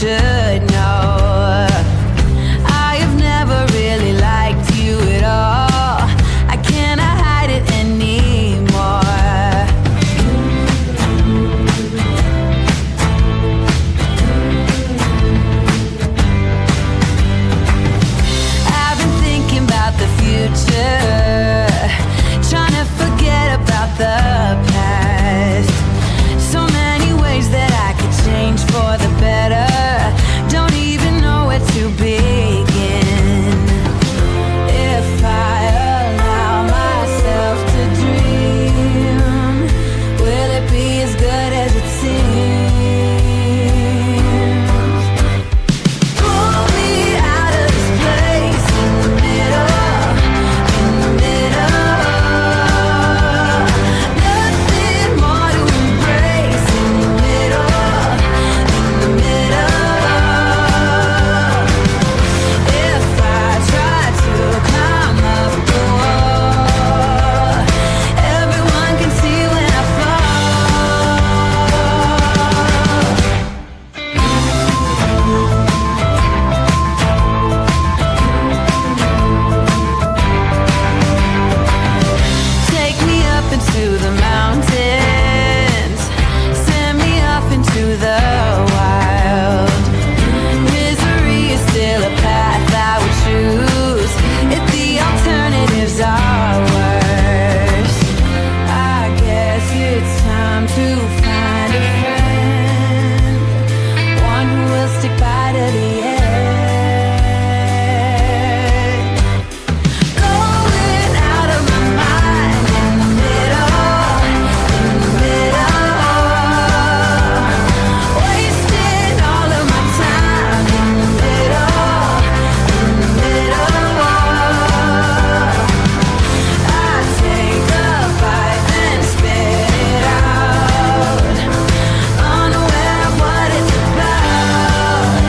should know. I have never really liked you at all. I cannot hide it anymore. I've been thinking about the future, trying to forget about the past. So many ways that I could change for the better. Don't even know where to begin. If I allow myself to dream, will it be as good as it seems? Pull me out of this place in the middle, nothing more to embrace in the middle, If I try to climb up the wall, everyone can see when I Take me up into the mountains, send me off into the wild. Misery is still a path I would choose if the alternatives are worse. I guess it's time to find a friend, one who will stick by to the end. Going out of my mind in the middle, wasting all of my time in the middle, I take a bite and spit it out, unaware of what it's about.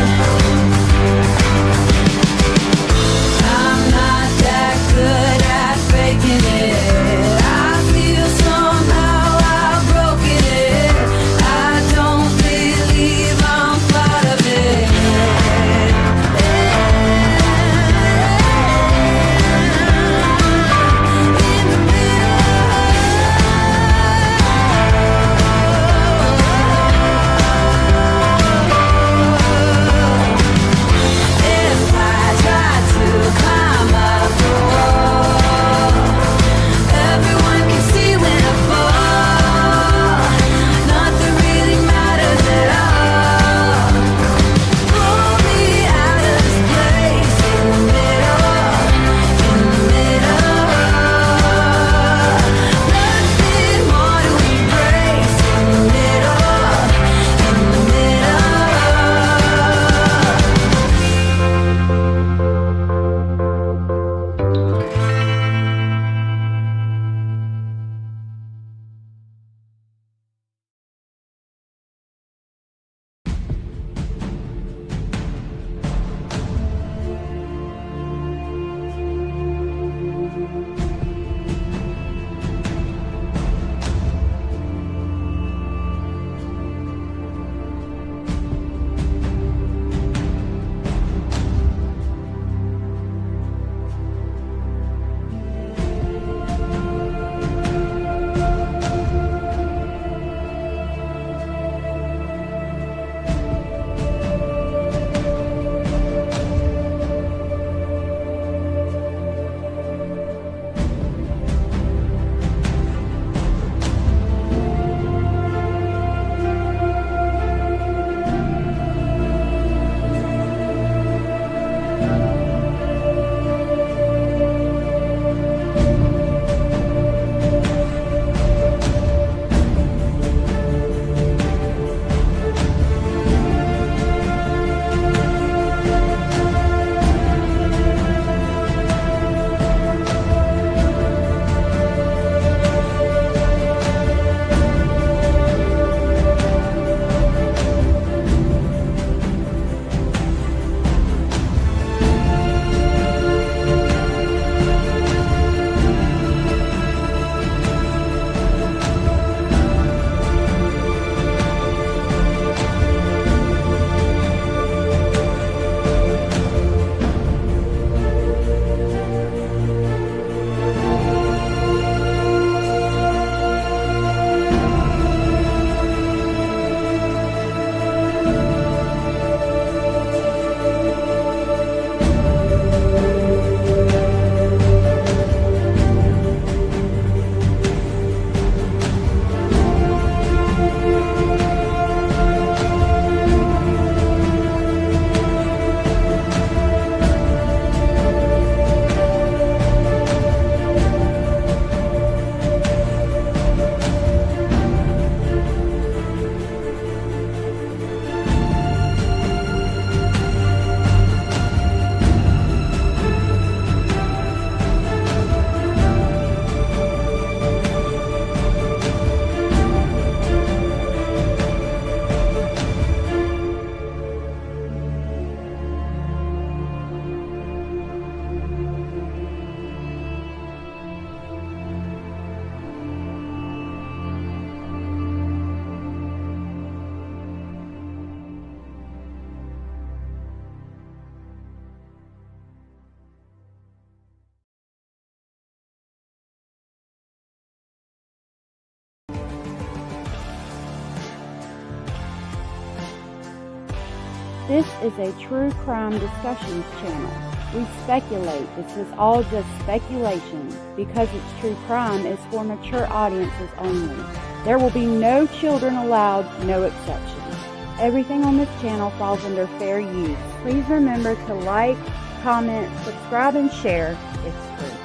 This is a true crime discussions channel. We speculate. This is all just speculation. Because it's true crime, it's for mature audiences only. There will be no children allowed, no exceptions. Everything on this channel falls under fair use. Please remember to like, comment, subscribe, and share. It's free.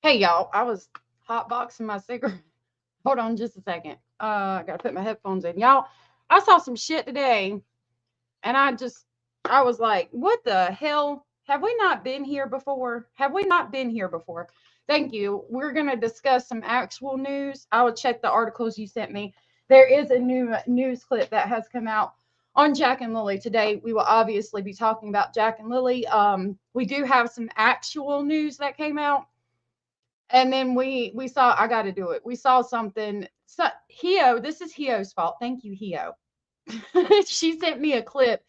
Hey y'all, I was hotboxing my cigarette. Hold on just a second. I gotta put my headphones in. Y'all, I saw some shit today and I was like, what the hell? Have we not been here before? Have we not been here before? Thank you. We're gonna discuss some actual news. I will check the articles you sent me. There is a new news clip that has come out on Jack and Lilly today. We will obviously be talking about Jack and Lilly. We do have some actual news that came out. And then we saw, I got to do it. We saw something. So Hio, this is Hio's fault. Thank you, Hio. She sent me a clip,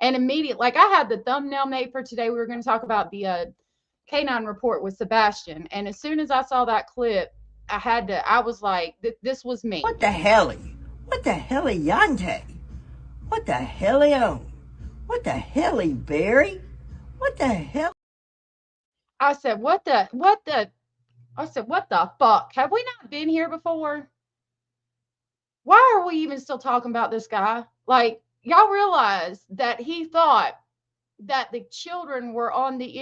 and immediately, like I had the thumbnail made for today. We were going to talk about the canine report with Sebastian, and as soon as I saw that clip, I was like, this was me. What the helly? What the helly Yante? What the helly What the helly Barry? What the hell? I said, what the fuck? Have we not been here before? Why are we even still talking about this guy? Like, y'all realize that he thought that the children were on the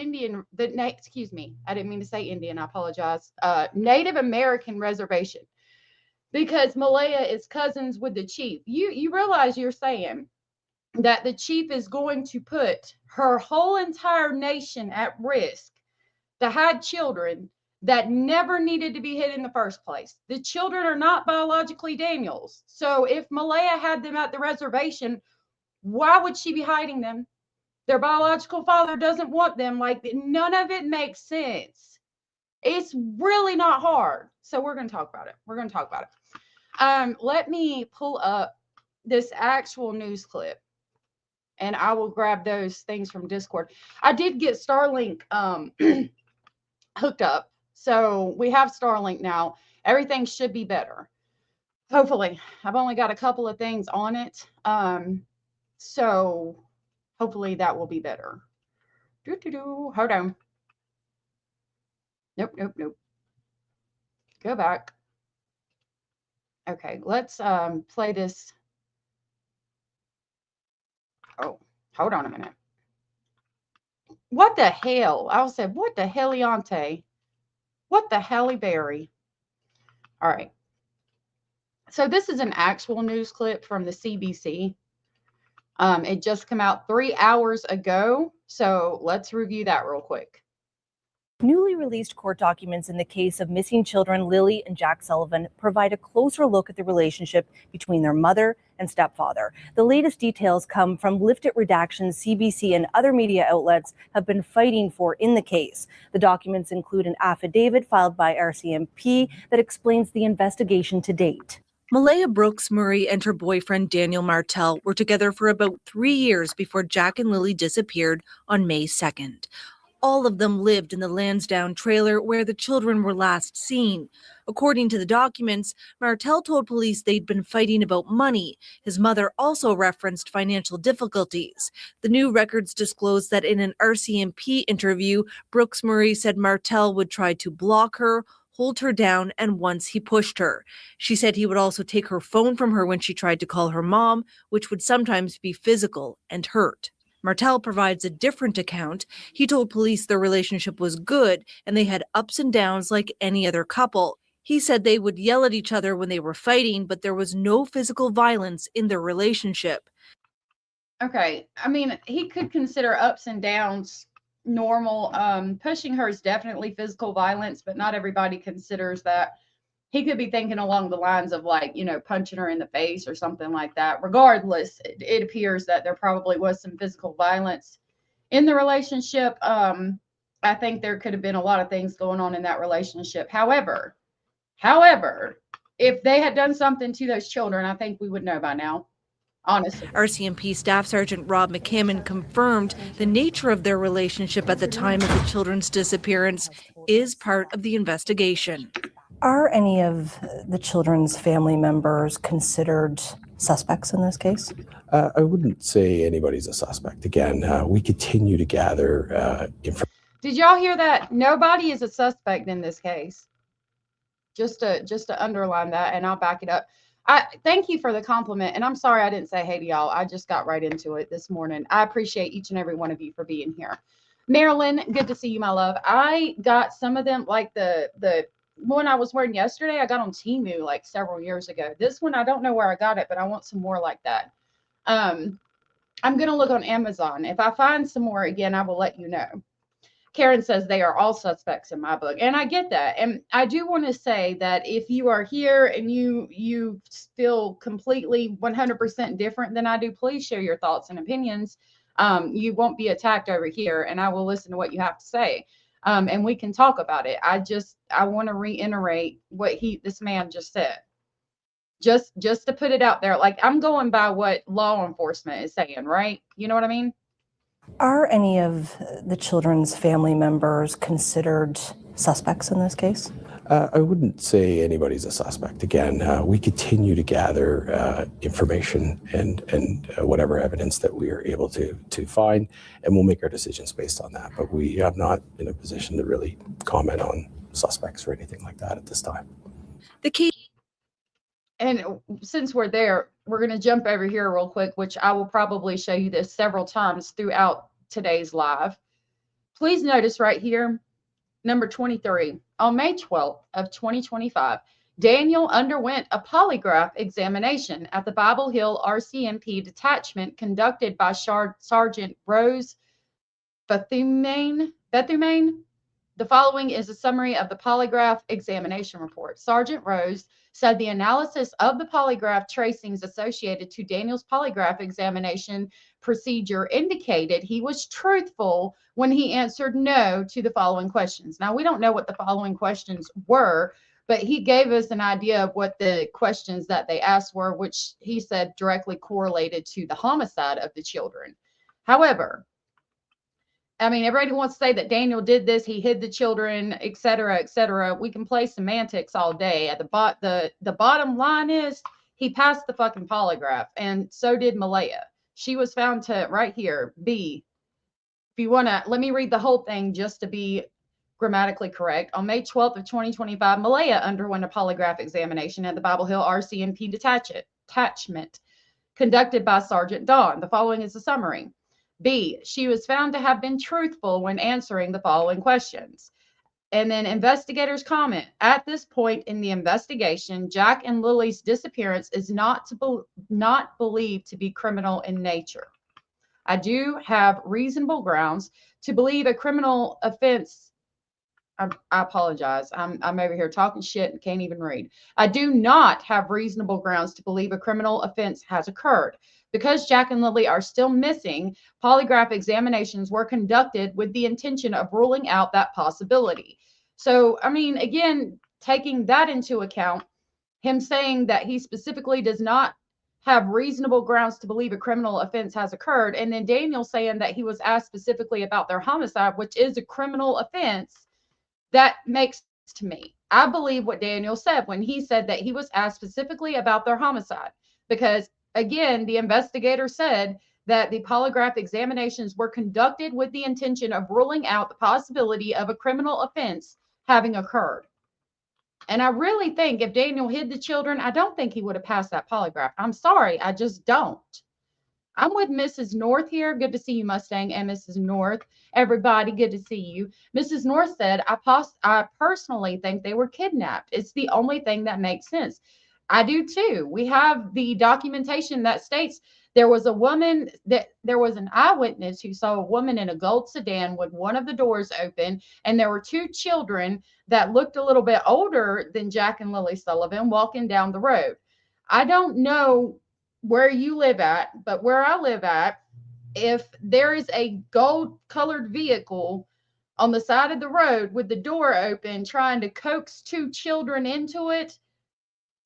excuse me, I didn't mean to say Indian, I apologize. Native American reservation. Because Malaya is cousins with the chief. You realize you're saying that the chief is going to put her whole entire nation at risk to hide children that never needed to be hid in the first place. The children are not biologically Daniel's. So if Malaya had them at the reservation, why would she be hiding them? Their biological father doesn't want them. Like, none of it makes sense. It's really not hard. So we're going to talk about it. Let me pull up this actual news clip, and I will grab those things from Discord. I did get Starlink hooked up. So we have Starlink now. Everything should be better. Hopefully. I've only got a couple of things on it. So hopefully that will be better. Hold on. Nope. Go back. Okay, let's play this. Oh, hold on a minute. What the hell? I said, what the helliante? What the Halle Berry? All right. So this is an actual news clip from the CBC. It just came out 3 hours ago. So let's review that real quick. Newly released court documents in the case of missing children Lilly and Jack Sullivan provide a closer look at the relationship between their mother and stepfather. The latest details come from lifted redactions CBC and other media outlets have been fighting for in the case. The documents include an affidavit filed by RCMP that explains the investigation to date. Malaya Brooks Murray and her boyfriend Daniel Martell were together for about 3 years before Jack and Lilly disappeared on May 2nd. All of them lived in the Lansdowne trailer where the children were last seen. According to the documents, Martell told police they'd been fighting about money. His mother also referenced financial difficulties. The new records disclosed that in an RCMP interview, Brooks Murray said Martell would try to block her, hold her down, and once he pushed her. She said he would also take her phone from her when she tried to call her mom, which would sometimes be physical and hurt. Martell provides a different account. He told police their relationship was good and they had ups and downs like any other couple. He said they would yell at each other when they were fighting, but there was no physical violence in their relationship. Okay. I mean, he could consider ups and downs normal. Pushing her is definitely physical violence, but not everybody considers that. He could be thinking along the lines of, like, punching her in the face or something like that. Regardless, it appears that there probably was some physical violence in the relationship. I think there could have been a lot of things going on in that relationship. However, if they had done something to those children, I think we would know by now. honestly. RCMP Staff Sergeant Rob McCammon confirmed the nature of their relationship at the time of the children's disappearance is part of the investigation. Are any of the children's family members considered suspects in this case? I wouldn't say anybody's a suspect. Again, we continue to gather information. Did y'all hear that? Nobody is a suspect in this case. Just to underline that, and I'll back it up. I thank you for the compliment, and I'm sorry I didn't say hey to y'all. I just got right into it this morning. I appreciate each and every one of you for being here. Marilyn, good to see you, my love. I got some of them, like the one I was wearing yesterday, I got on Temu like several years ago. This one, I don't know where I got it, but I want some more like that. I'm going to look on Amazon. If I find some more again, I will let you know. Karen says they are all suspects in my book. And I get that. And I do want to say that if you are here and you feel completely 100% different than I do, please share your thoughts and opinions. You won't be attacked over here, and I will listen to what you have to say. And we can talk about it. I want to reiterate what this man just said. Just to put it out there, like I'm going by what law enforcement is saying, right? You know what I mean? Are any of the children's family members considered suspects in this case? I wouldn't say anybody's a suspect. Again, we continue to gather information and whatever evidence that we are able to find, and we'll make our decisions based on that. But we are not in a position to really comment on suspects or anything like that at this time. The key. And since we're there, we're going to jump over here real quick, which I will probably show you this several times throughout today's live. Please notice right here, number 23. On May 12th of 2025, Daniel underwent a polygraph examination at the Bible Hill RCMP detachment conducted by Sergeant Rose Bethumane. The following is a summary of the polygraph examination report. Sergeant Rose said the analysis of the polygraph tracings associated to Daniel's polygraph examination procedure indicated he was truthful when he answered no to the following questions. Now, we don't know what the following questions were, but he gave us an idea of what the questions that they asked were, which he said directly correlated to the homicide of the children. However, I mean, everybody wants to say that Daniel did this, he hid the children, et cetera, et cetera. We can play semantics all day. At the bottom line is he passed the fucking polygraph, and so did Malaya. She was found to, right here, B. If you want to, let me read the whole thing just to be grammatically correct. On May 12th of 2025, Malaya underwent a polygraph examination at the Bible Hill RCMP detachment conducted by Sergeant Dawn. The following is a summary. B, she was found to have been truthful when answering the following questions. And then investigators comment, at this point in the investigation, Jack and Lily's disappearance is not believed to be criminal in nature. I do have reasonable grounds to believe a criminal offense. I apologize. I'm over here talking shit and can't even read. I do not have reasonable grounds to believe a criminal offense has occurred. Because Jack and Lilly are still missing, polygraph examinations were conducted with the intention of ruling out that possibility. So, I mean, again, taking that into account, him saying that he specifically does not have reasonable grounds to believe a criminal offense has occurred, and then Daniel saying that he was asked specifically about their homicide, which is a criminal offense, that makes sense to me. I believe what Daniel said when he said that he was asked specifically about their homicide, because again, the investigator said that the polygraph examinations were conducted with the intention of ruling out the possibility of a criminal offense having occurred. And I really think if Daniel hid the children, I don't think he would have passed that polygraph. I'm sorry, I just don't. I'm with Mrs. North here. Good to see you, Mustang, and Mrs. North. Everybody, good to see you. Mrs. North said, I personally think they were kidnapped. It's the only thing that makes sense. I do too. We have the documentation that states there was an eyewitness who saw a woman in a gold sedan with one of the doors open, and there were two children that looked a little bit older than Jack and Lilly Sullivan walking down the road. I don't know where you live at, but where I live at, if there is a gold colored vehicle on the side of the road with the door open trying to coax two children into it,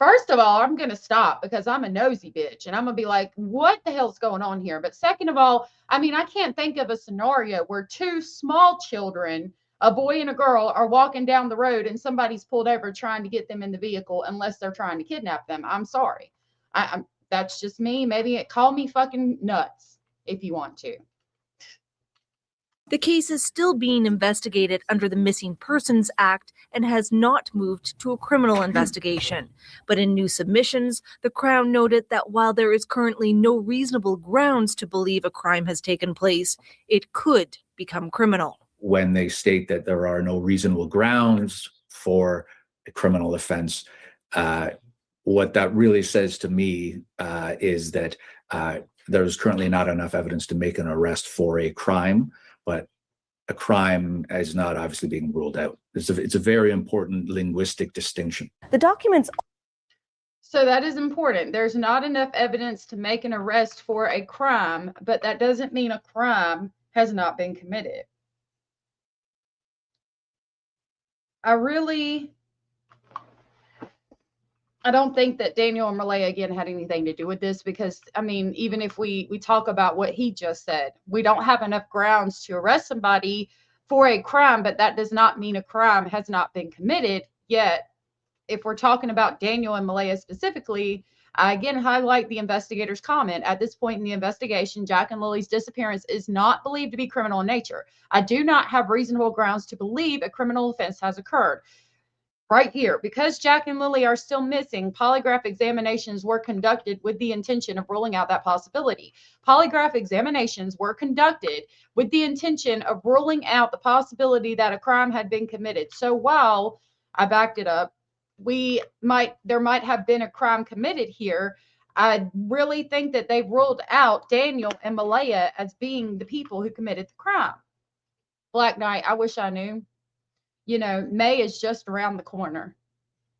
First of all, I'm going to stop because I'm a nosy bitch and I'm going to be like, what the hell's going on here? But second of all, I mean, I can't think of a scenario where two small children, a boy and a girl, are walking down the road and somebody's pulled over trying to get them in the vehicle unless they're trying to kidnap them. I'm sorry. That's just me. Maybe call me fucking nuts if you want to. The case is still being investigated under the Missing Persons Act and has not moved to a criminal investigation. But in new submissions, the Crown noted that while there is currently no reasonable grounds to believe a crime has taken place, it could become criminal. When they state that there are no reasonable grounds for a criminal offense, what that really says to me is that there's currently not enough evidence to make an arrest for a crime, but a crime is not obviously being ruled out. It's a very important linguistic distinction. The documents. So that is important. There's not enough evidence to make an arrest for a crime, but that doesn't mean a crime has not been committed. I don't think that Daniel and Malaya again had anything to do with this because, I mean, even if we talk about what he just said, we don't have enough grounds to arrest somebody for a crime, but that does not mean a crime has not been committed yet. If we're talking about Daniel and Malaya specifically, I again highlight the investigator's comment. At this point in the investigation, Jack and Lily's disappearance is not believed to be criminal in nature. I do not have reasonable grounds to believe a criminal offense has occurred. Right here, because Jack and Lily are still missing, polygraph examinations were conducted with the intention of ruling out that possibility. Polygraph examinations were conducted with the intention of ruling out the possibility that a crime had been committed. So while I backed it up, there might have been a crime committed here. I really think that they ruled out Daniel and Malaya as being the people who committed the crime. Black Knight, I wish I knew. You know, May is just around the corner.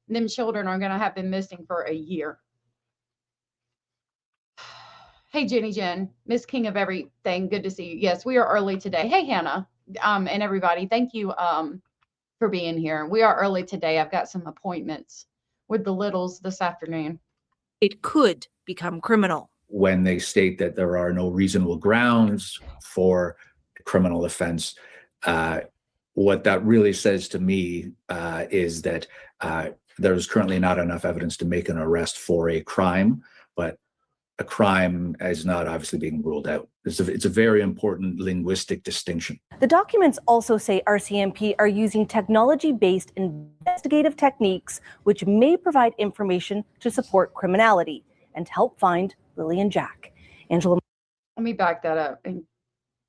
Them children are going to have been missing for a year. Hey, Jenny Jen, Miss King of Everything. Good to see you. Yes, we are early today. Hey, Hannah, and everybody. Thank you for being here. We are early today. I've got some appointments with the littles this afternoon. It could become criminal. When they state that there are no reasonable grounds for a criminal offense, what that really says to me is that there's currently not enough evidence to make an arrest for a crime, but a crime is not obviously being ruled out. It's a very important linguistic distinction. The documents also say RCMP are using technology-based investigative techniques which may provide information to support criminality and help find Lily and Jack. Angela. Let me back that up and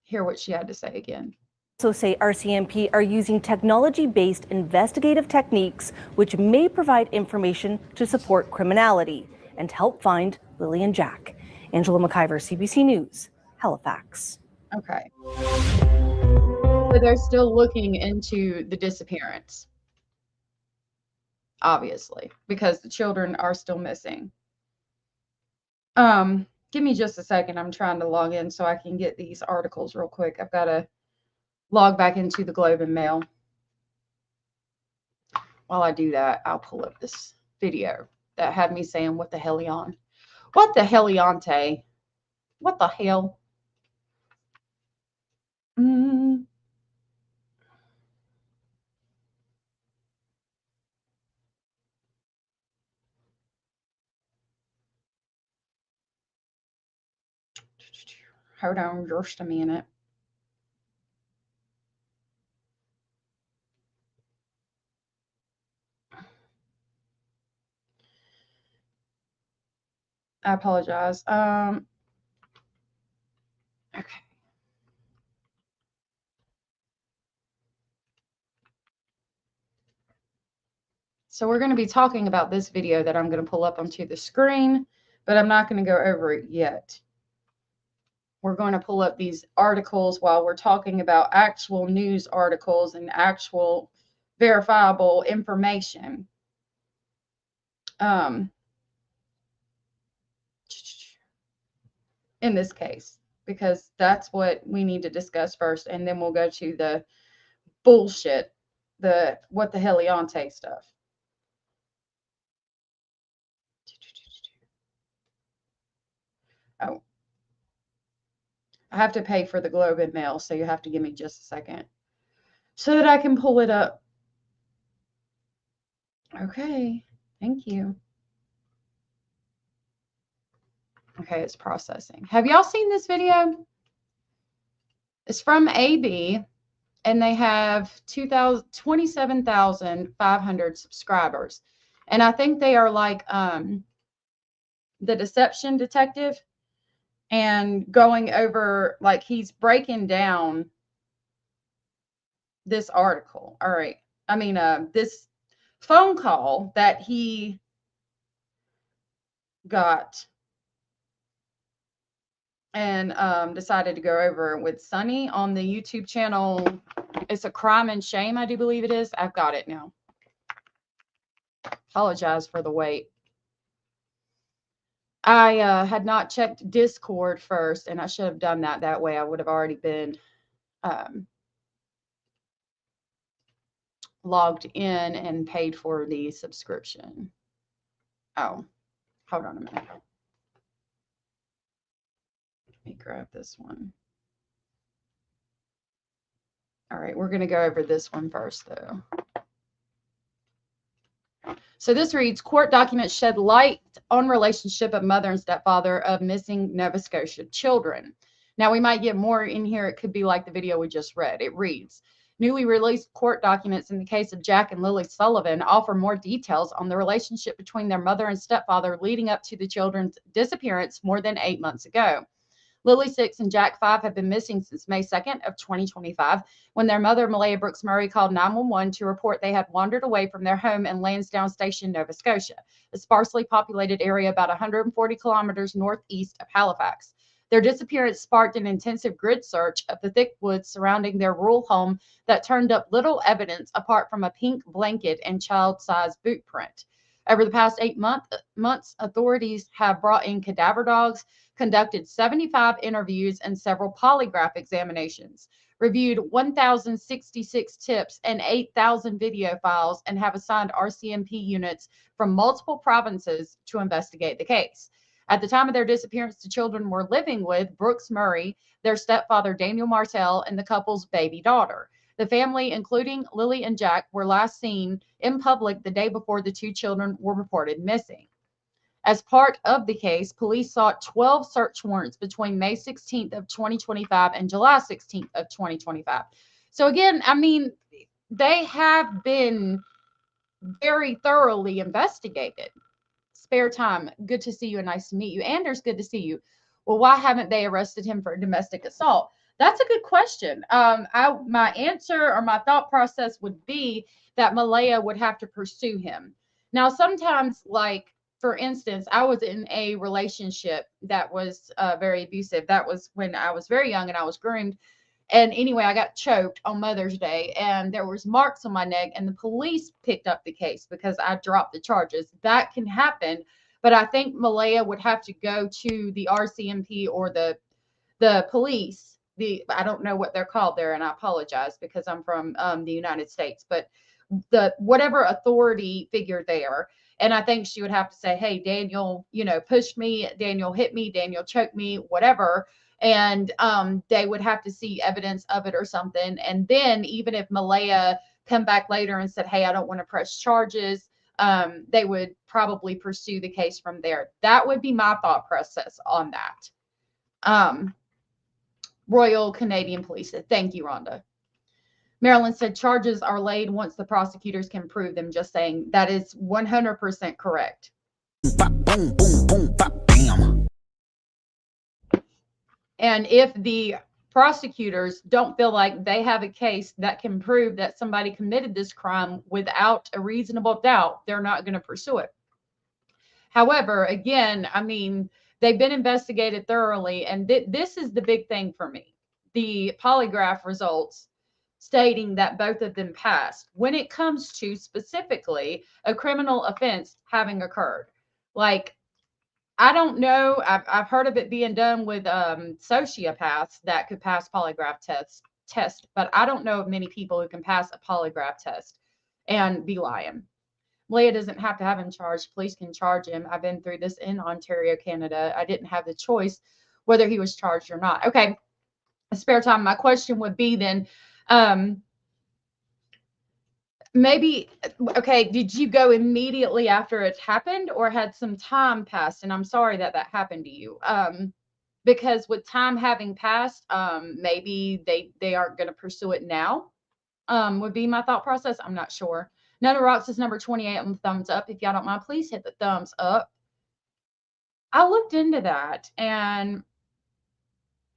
hear what she had to say again. Also say RCMP are using technology-based investigative techniques which may provide information to support criminality and help find Lily and Jack. Angela McIver, CBC News, Halifax. Okay. So they're still looking into the disappearance, obviously, because the children are still missing. Give me just a second. I'm trying to log in so I can get these articles real quick. I've got to log back into the Globe and Mail. While I do that, I'll pull up this video that had me saying, what the hellion? What the helliante? What the hell? Hold on just a minute. I apologize. Okay. So we're going to be talking about this video that I'm going to pull up onto the screen, but I'm not going to go over it yet. We're going to pull up these articles while we're talking about actual news articles and actual verifiable information. In this case, because that's what we need to discuss first, and then we'll go to the bullshit, the what the helliante stuff. Oh, I have to pay for the Globe and Mail, so you have to give me just a second so that I can pull it up. Okay, thank you. Okay, it's processing. Have y'all seen this video? It's from AB, and they have 27,500 subscribers. And I think they are like the deception detective, and going over, like, he's breaking down this article. All right. I mean, this phone call that he got and decided to go over with Sunny on the YouTube channel. It's a crime and shame, I do believe it is. I've got it now. Apologize for the wait. I had not checked Discord first, and I should have done that. That way I would have already been logged in and paid for the subscription. Oh, hold on a minute. Let me grab this one. All right, we're going to go over this one first, though. So this reads, court documents shed light on relationship of mother and stepfather of missing Nova Scotia children. Now, we might get more in here. It could be like the video we just read. It reads, newly released court documents in the case of Jack and Lilly Sullivan offer more details on the relationship between their mother and stepfather leading up to the children's disappearance more than 8 months ago. Lily 6 and Jack 5 have been missing since May 2nd of 2025, when their mother, Malaya Brooks Murray, called 911 to report they had wandered away from their home in Lansdowne Station, Nova Scotia, a sparsely populated area about 140 kilometers northeast of Halifax. Their disappearance sparked an intensive grid search of the thick woods surrounding their rural home that turned up little evidence apart from a pink blanket and child-sized boot print. Over the past 8 months, authorities have brought in cadaver dogs, conducted 75 interviews and several polygraph examinations, reviewed 1,066 tips and 8,000 video files, and have assigned RCMP units from multiple provinces to investigate the case. At the time of their disappearance, the children were living with Brooks Murray, their stepfather Daniel Martell, and the couple's baby daughter. The family, including Lily and Jack, were last seen in public the day before the two children were reported missing. As part of the case, police sought 12 search warrants between May 16th of 2025 and July 16th of 2025. So again, I mean, they have been very thoroughly investigated. Spare time, good to see you and nice to meet you. Anders, good to see you. Well, why haven't they arrested him for domestic assault? That's a good question. My answer or my thought process would be that Malaya would have to pursue him. Now, sometimes, like, for instance, I was in a relationship that was very abusive. That was when I was very young and I was groomed. And anyway, I got choked on Mother's Day and there was marks on my neck, and the police picked up the case because I dropped the charges. That can happen. But I think Malaya would have to go to the RCMP or the police. I don't know what they're called there, and I apologize because I'm from the United States, but the whatever authority figure there. And I think she would have to say, hey, Daniel, pushed me, Daniel hit me, Daniel choked me, whatever. And they would have to see evidence of it or something. And then even if Malaya come back later and said, hey, I don't want to press charges, they would probably pursue the case from there. That would be my thought process on that. Royal Canadian Police. Thank you, Rhonda. Marilyn said charges are laid once the prosecutors can prove them. Just saying, that is 100% correct. Boom, boom, boom, bam. And if the prosecutors don't feel like they have a case that can prove that somebody committed this crime without a reasonable doubt, they're not going to pursue it. However, again, I mean, they've been investigated thoroughly, and this is the big thing for me. The polygraph results stating that both of them passed when it comes to specifically a criminal offense having occurred. Like, I don't know. I've heard of it being done with sociopaths that could pass polygraph test, but I don't know of many people who can pass a polygraph test and be lying. Malia doesn't have to have him charged. Police can charge him. I've been through this in Ontario, Canada. I didn't have the choice whether he was charged or not. Okay, spare time. My question would be then, maybe, okay, did you go immediately after it happened or had some time passed? And I'm sorry that that happened to you. Because with time having passed, maybe they aren't going to pursue it now, would be my thought process. I'm not sure. None of Rocks is number 28 on the thumbs up. If y'all don't mind, please hit the thumbs up. I looked into that, and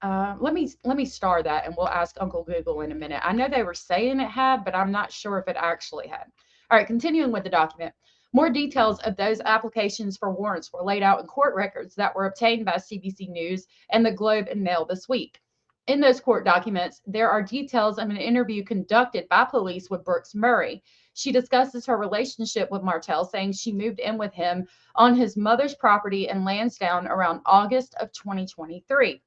let me star that, and we'll ask Uncle Google in a minute. I know they were saying it had, but I'm not sure if it actually had. All right, continuing with the document. More details of those applications for warrants were laid out in court records that were obtained by CBC News and the Globe and Mail this week. In those court documents, there are details of an interview conducted by police with Brooks Murray. She discusses her relationship with Martell, saying she moved in with him on his mother's property in Lansdowne around August of 2023.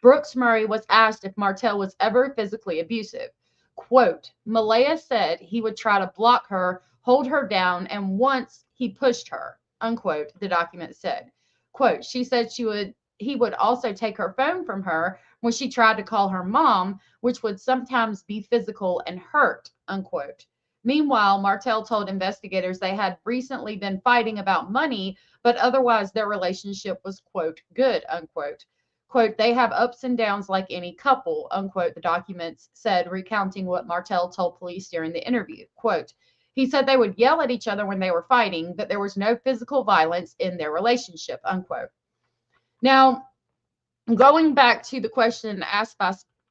Brooks Murray was asked if Martell was ever physically abusive. Quote, Malaya said he would try to block her, hold her down, and once he pushed her, unquote, the document said. Quote, she said he would also take her phone from her when she tried to call her mom, which would sometimes be physical and hurt, unquote. Meanwhile, Martell told investigators they had recently been fighting about money, but otherwise their relationship was, quote, good, unquote. Quote, they have ups and downs like any couple, unquote, the documents said, recounting what Martell told police during the interview. Quote, he said they would yell at each other when they were fighting, but there was no physical violence in their relationship, unquote. Now, going back to the question asked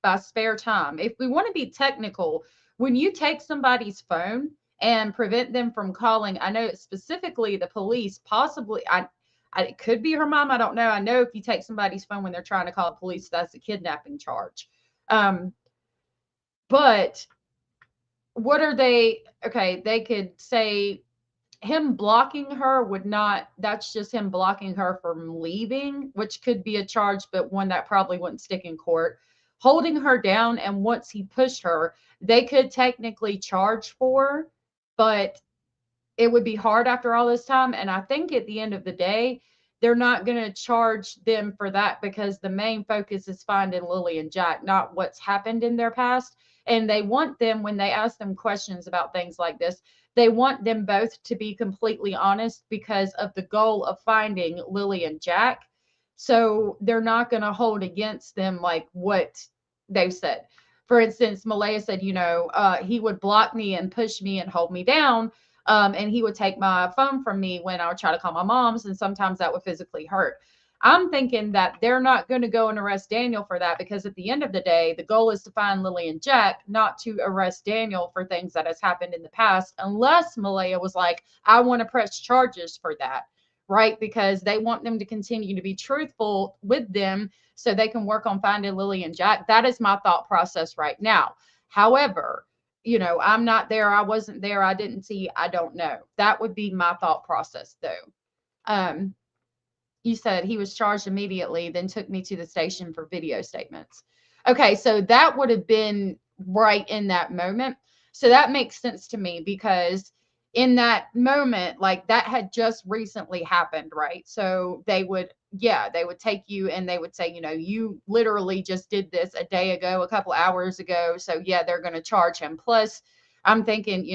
by Spare Time, if we want to be technical, when you take somebody's phone and prevent them from calling, I know specifically the police, possibly, it could be her mom. I don't know. I know if you take somebody's phone when they're trying to call the police, that's a kidnapping charge. But what are they? Okay, they could say him blocking her would not, that's just him blocking her from leaving, which could be a charge, but one that probably wouldn't stick in court. Holding her down, and once he pushed her, they could technically charge for, but it would be hard after all this time. And I think at the end of the day, they're not going to charge them for that because the main focus is finding Lily and Jack, not what's happened in their past. And they want them, when they ask them questions about things like this, they want them both to be completely honest because of the goal of finding Lily and Jack. So they're not going to hold against them like what they've said. For instance, Malaya said, he would block me and push me and hold me down. And he would take my phone from me when I would try to call my mom's, and sometimes that would physically hurt. I'm thinking that they're not going to go and arrest Daniel for that because at the end of the day, the goal is to find Lily and Jack, not to arrest Daniel for things that has happened in the past, unless Malaya was like, I want to press charges for that, right? Because they want them to continue to be truthful with them so they can work on finding Lily and Jack. That is my thought process right now. However, I'm not there. I wasn't there. I didn't see. I don't know. That would be my thought process, though. You said he was charged immediately, then took me to the station for video statements. Okay, so that would have been right in that moment. So that makes sense to me because in that moment, like that had just recently happened, right? So they would take you and they would say, you literally just did this a day ago, a couple hours ago. So yeah, they're going to charge him. Plus, I'm thinking,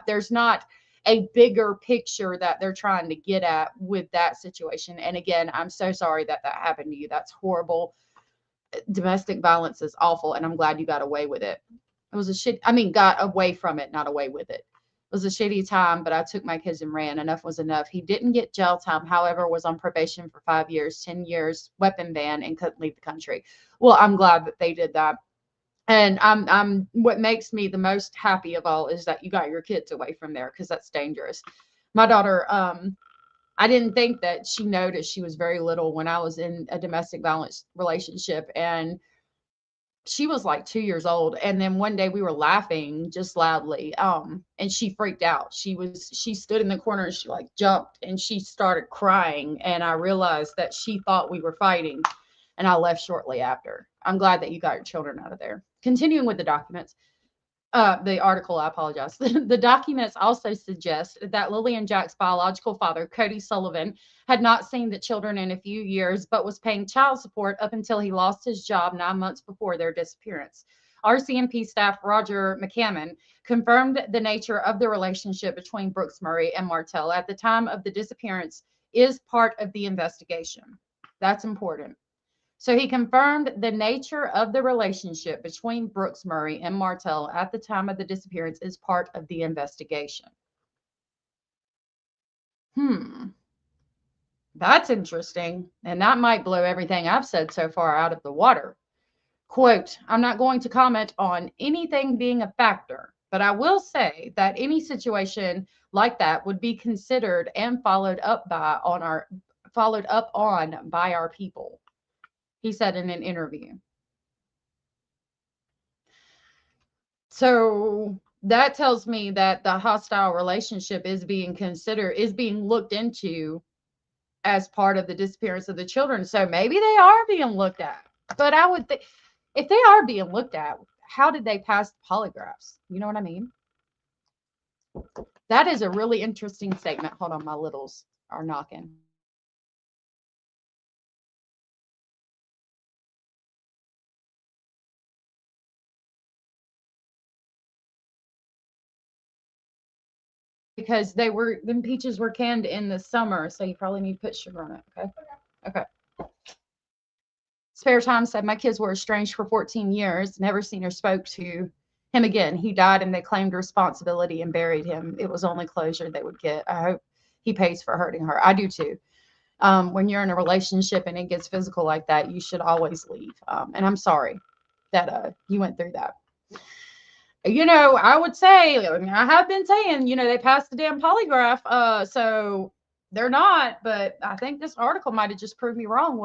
there's not a bigger picture that they're trying to get at with that situation. And again, I'm so sorry that happened to you. That's horrible. Domestic violence is awful. And I'm glad you got away with it. It was got away from it, not away with it. It was a shitty time, but I took my kids and ran. Enough was enough. He didn't get jail time, however, was on probation for 5 years, 10 years, weapon ban, and couldn't leave the country. Well, I'm glad that they did that. And I'm what makes me the most happy of all is that you got your kids away from there because that's dangerous. My daughter, I didn't think that she noticed she was very little when I was in a domestic violence relationship, and she was like 2 years old. And then one day we were laughing just loudly, and she freaked out. She stood in the corner and she like jumped and she started crying, and I realized that she thought we were fighting, and I left shortly after. I'm glad that you got your children out of there. Continuing with the documents. The article, I apologize. The documents also suggest that Lily and Jack's biological father, Cody Sullivan, had not seen the children in a few years, but was paying child support up until he lost his job 9 months before their disappearance. RCMP staff Roger McCammon confirmed the nature of the relationship between Brooks Murray and Martell at the time of the disappearance is part of the investigation. That's important. So he confirmed the nature of the relationship between Brooks Murray and Martell at the time of the disappearance is part of the investigation. That's interesting. And that might blow everything I've said so far out of the water. Quote, I'm not going to comment on anything being a factor, but I will say that any situation like that would be considered and followed up on by our people, he said in an interview. So that tells me that the hostile relationship is being looked into as part of the disappearance of the children. So maybe they are being looked at. But I would think if they are being looked at, how did they pass the polygraphs? You know what I mean? That is a really interesting statement. Hold on, my littles are knocking. Because them peaches were canned in the summer, so you probably need to put sugar on it. Okay. Spare Time said, my kids were estranged for 14 years, never seen or spoke to him again. He died and they claimed responsibility and buried him. It was only closure they would get. I hope he pays for hurting her. I do too. When you're in a relationship and it gets physical like that, you should always leave. And I'm sorry that you went through that. I would say, I have been saying, they passed the damn polygraph. So they're not, but I think this article might have just proved me wrong.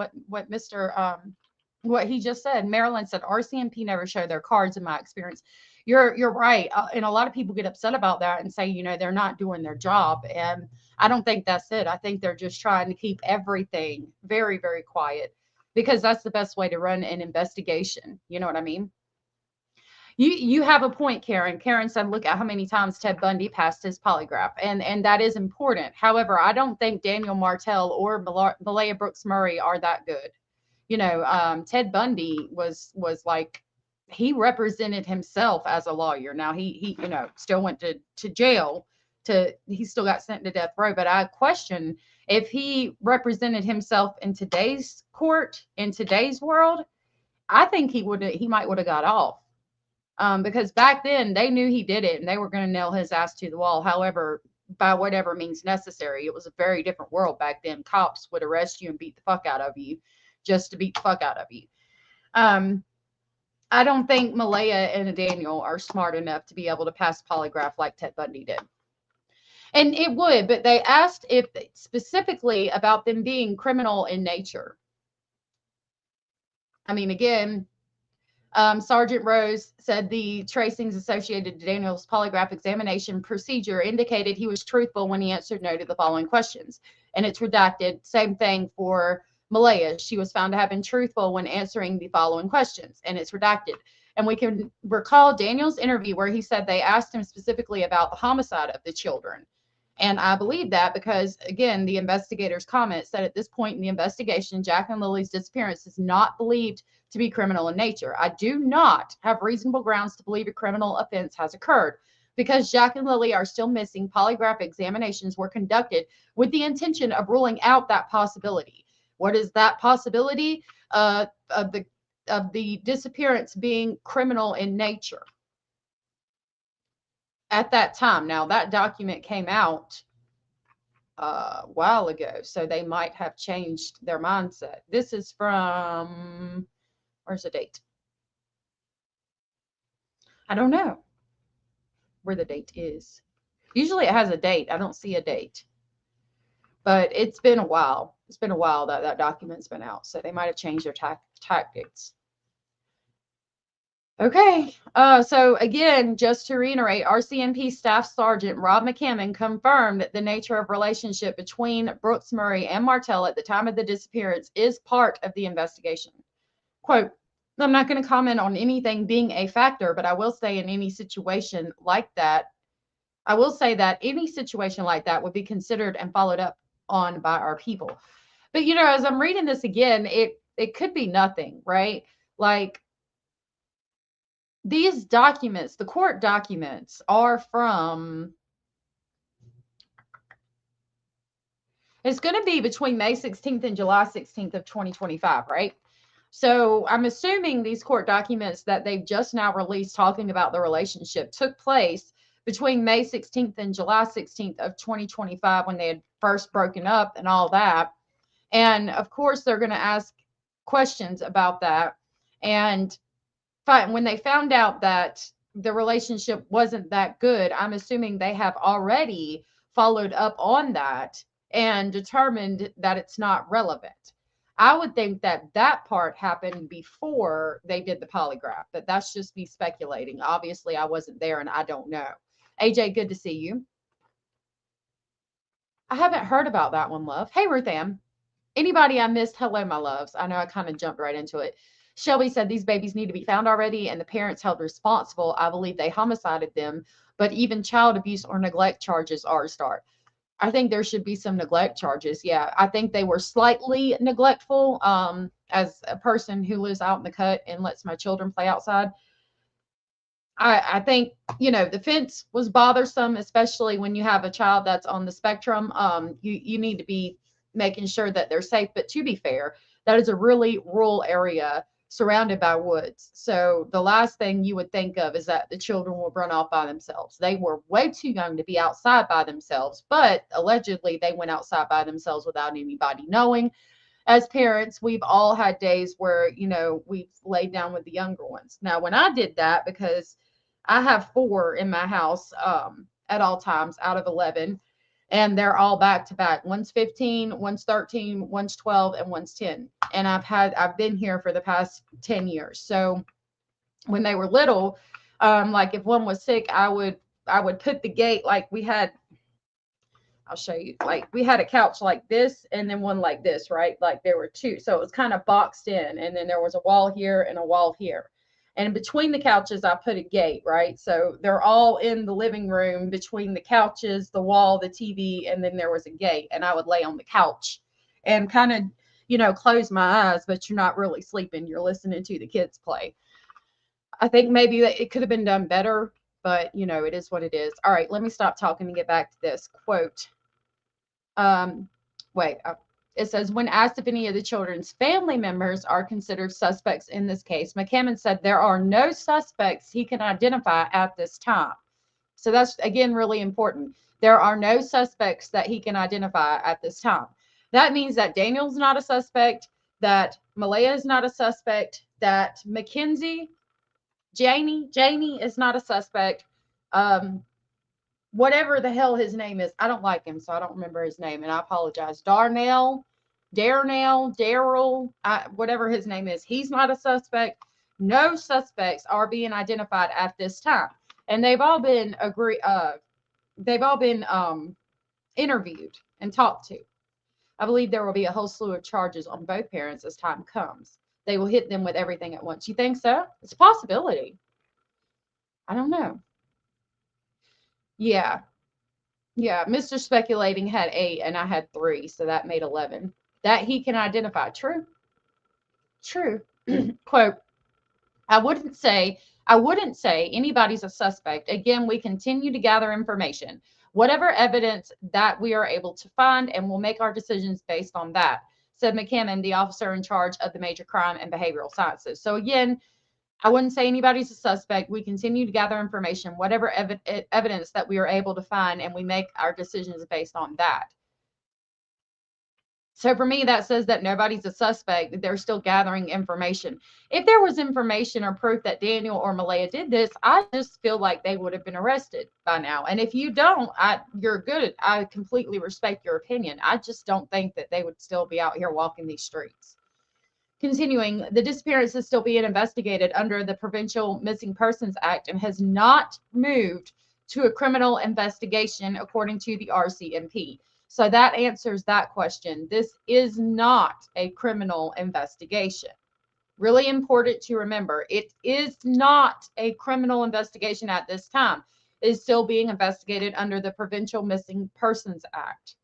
What he just said. Marilyn said, RCMP never show their cards in my experience. You're right. And a lot of people get upset about that and say, they're not doing their job. And I don't think that's it. I think they're just trying to keep everything very, very quiet because that's the best way to run an investigation. You know what I mean? You have a point, Karen. Karen said, look at how many times Ted Bundy passed his polygraph. And that is important. However, I don't think Daniel Martell or Malaya Brooks Murray are that good. Ted Bundy was like, he represented himself as a lawyer. Now he still went to jail he still got sent to death row. But I question if he represented himself in today's court, in today's world, I think he might would have got off. Because back then they knew he did it and they were going to nail his ass to the wall. However, by whatever means necessary, it was a very different world back then. Cops would arrest you and beat the fuck out of you just to beat the fuck out of you. I don't think Malaya and Daniel are smart enough to be able to pass polygraph like Ted Bundy did. And it would, but they asked if specifically about them being criminal in nature. I mean, again, Sergeant Rose said the tracings associated to Daniel's polygraph examination procedure indicated he was truthful when he answered no to the following questions. And it's redacted. Same thing for Malaya. She was found to have been truthful when answering the following questions, and it's redacted. And we can recall Daniel's interview where he said they asked him specifically about the homicide of the children. And I believe that because, again, the investigator's comment said at this point in the investigation, Jack and Lily's disappearance is not believed to be criminal in nature. I do not have reasonable grounds to believe a criminal offense has occurred. Because Jack and Lily are still missing, polygraph examinations were conducted with the intention of ruling out that possibility. What is that possibility of the disappearance being criminal in nature at that time? Now, that document came out a while ago, so they might have changed their mindset. This is from, where's the date? I don't know where the date is. Usually it has a date. I don't see a date. But it's been a while. It's been a while that that document's been out. So they might have changed their tactics. Okay. So again, just to reiterate, RCMP Staff Sergeant Rob McCammon confirmed that the nature of relationship between Brooks Murray and Martell at the time of the disappearance is part of the investigation. Quote, I'm not going to comment on anything being a factor, but I will say in any situation like that, I will say that any situation like that would be considered and followed up on by our people. But as I'm reading this again, it could be nothing, right? Like these documents, the court documents are from, it's going to be between May 16th and July 16th of 2025, right? So I'm assuming these court documents that they've just now released talking about the relationship took place between May 16th and July 16th of 2025 when they had first broken up and all that. And of course, they're going to ask questions about that. And when they found out that the relationship wasn't that good, I'm assuming they have already followed up on that and determined that it's not relevant. I would think that that part happened before they did the polygraph, but that's just me speculating. Obviously, I wasn't there and I don't know. AJ, good to see you. I haven't heard about that one, love. Hey, Ruth Ann. Anybody I missed? Hello, my loves. I know I kind of jumped right into it. Shelby said these babies need to be found already and the parents held responsible. I believe they homicided them, but even child abuse or neglect charges are a start. I think there should be some neglect charges. Yeah, I think they were slightly neglectful. As a person who lives out in the cut and lets my children play outside, I think, the fence was bothersome, especially when you have a child that's on the spectrum. You need to be making sure that they're safe. But to be fair, that is a really rural area surrounded by woods. So the last thing you would think of is that the children will run off by themselves. They were way too young to be outside by themselves, but allegedly they went outside by themselves without anybody knowing. As parents, we've all had days where, we've laid down with the younger ones. Now, when I did that, because I have 4 in my house at all times out of 11, and they're all back to back. One's 15, one's 13, one's 12, and one's 10. And I've been here for the past 10 years. So when they were little, like if one was sick, I would put the gate, like we had, I'll show you, like we had a couch like this and then one like this, right? Like there were 2. So it was kind of boxed in, and then there was a wall here and a wall here. And between the couches, I put a gate, right? So they're all in the living room between the couches, the wall, the TV, and then there was a gate. And I would lay on the couch and kind of, close my eyes, but you're not really sleeping. You're listening to the kids play. I think maybe that it could have been done better, but, it is what it is. All right, let me stop talking and get back to this quote. It says, when asked if any of the children's family members are considered suspects in this case, McCammon said there are no suspects he can identify at this time. So that's, again, really important. There are no suspects that he can identify at this time. That means that Daniel's not a suspect, that Malaya is not a suspect, that Mackenzie, Janie is not a suspect. Whatever the hell his name is. I don't like him, so I don't remember his name, and I apologize. Darrell, whatever his name is, he's not a suspect. No suspects are being identified at this time, and they've all been interviewed and talked to. I believe there will be a whole slew of charges on both parents as time comes. They will hit them with everything at once. You think so? It's a possibility. I don't know. Yeah. Mr. Speculating had 8 and I had 3, so that made 11. That he can identify. True. Quote, I wouldn't say anybody's a suspect. Again, we continue to gather information, whatever evidence that we are able to find, and we'll make our decisions based on that, said McCammon, the officer in charge of the major crime and behavioral sciences. So again, I wouldn't say anybody's a suspect. We continue to gather information, whatever evidence that we are able to find, and we make our decisions based on that. So for me, that says that nobody's a suspect. They're still gathering information. If there was information or proof that Daniel or Malaya did this, I just feel like they would have been arrested by now. And if you don't, you're good. I completely respect your opinion. I just don't think that they would still be out here walking these streets. Continuing, the disappearance is still being investigated under the Provincial Missing Persons Act and has not moved to a criminal investigation, according to the RCMP. So that answers that question. This is not a criminal investigation. Really important to remember. It is not a criminal investigation at this time. It is still being investigated under the Provincial Missing Persons Act.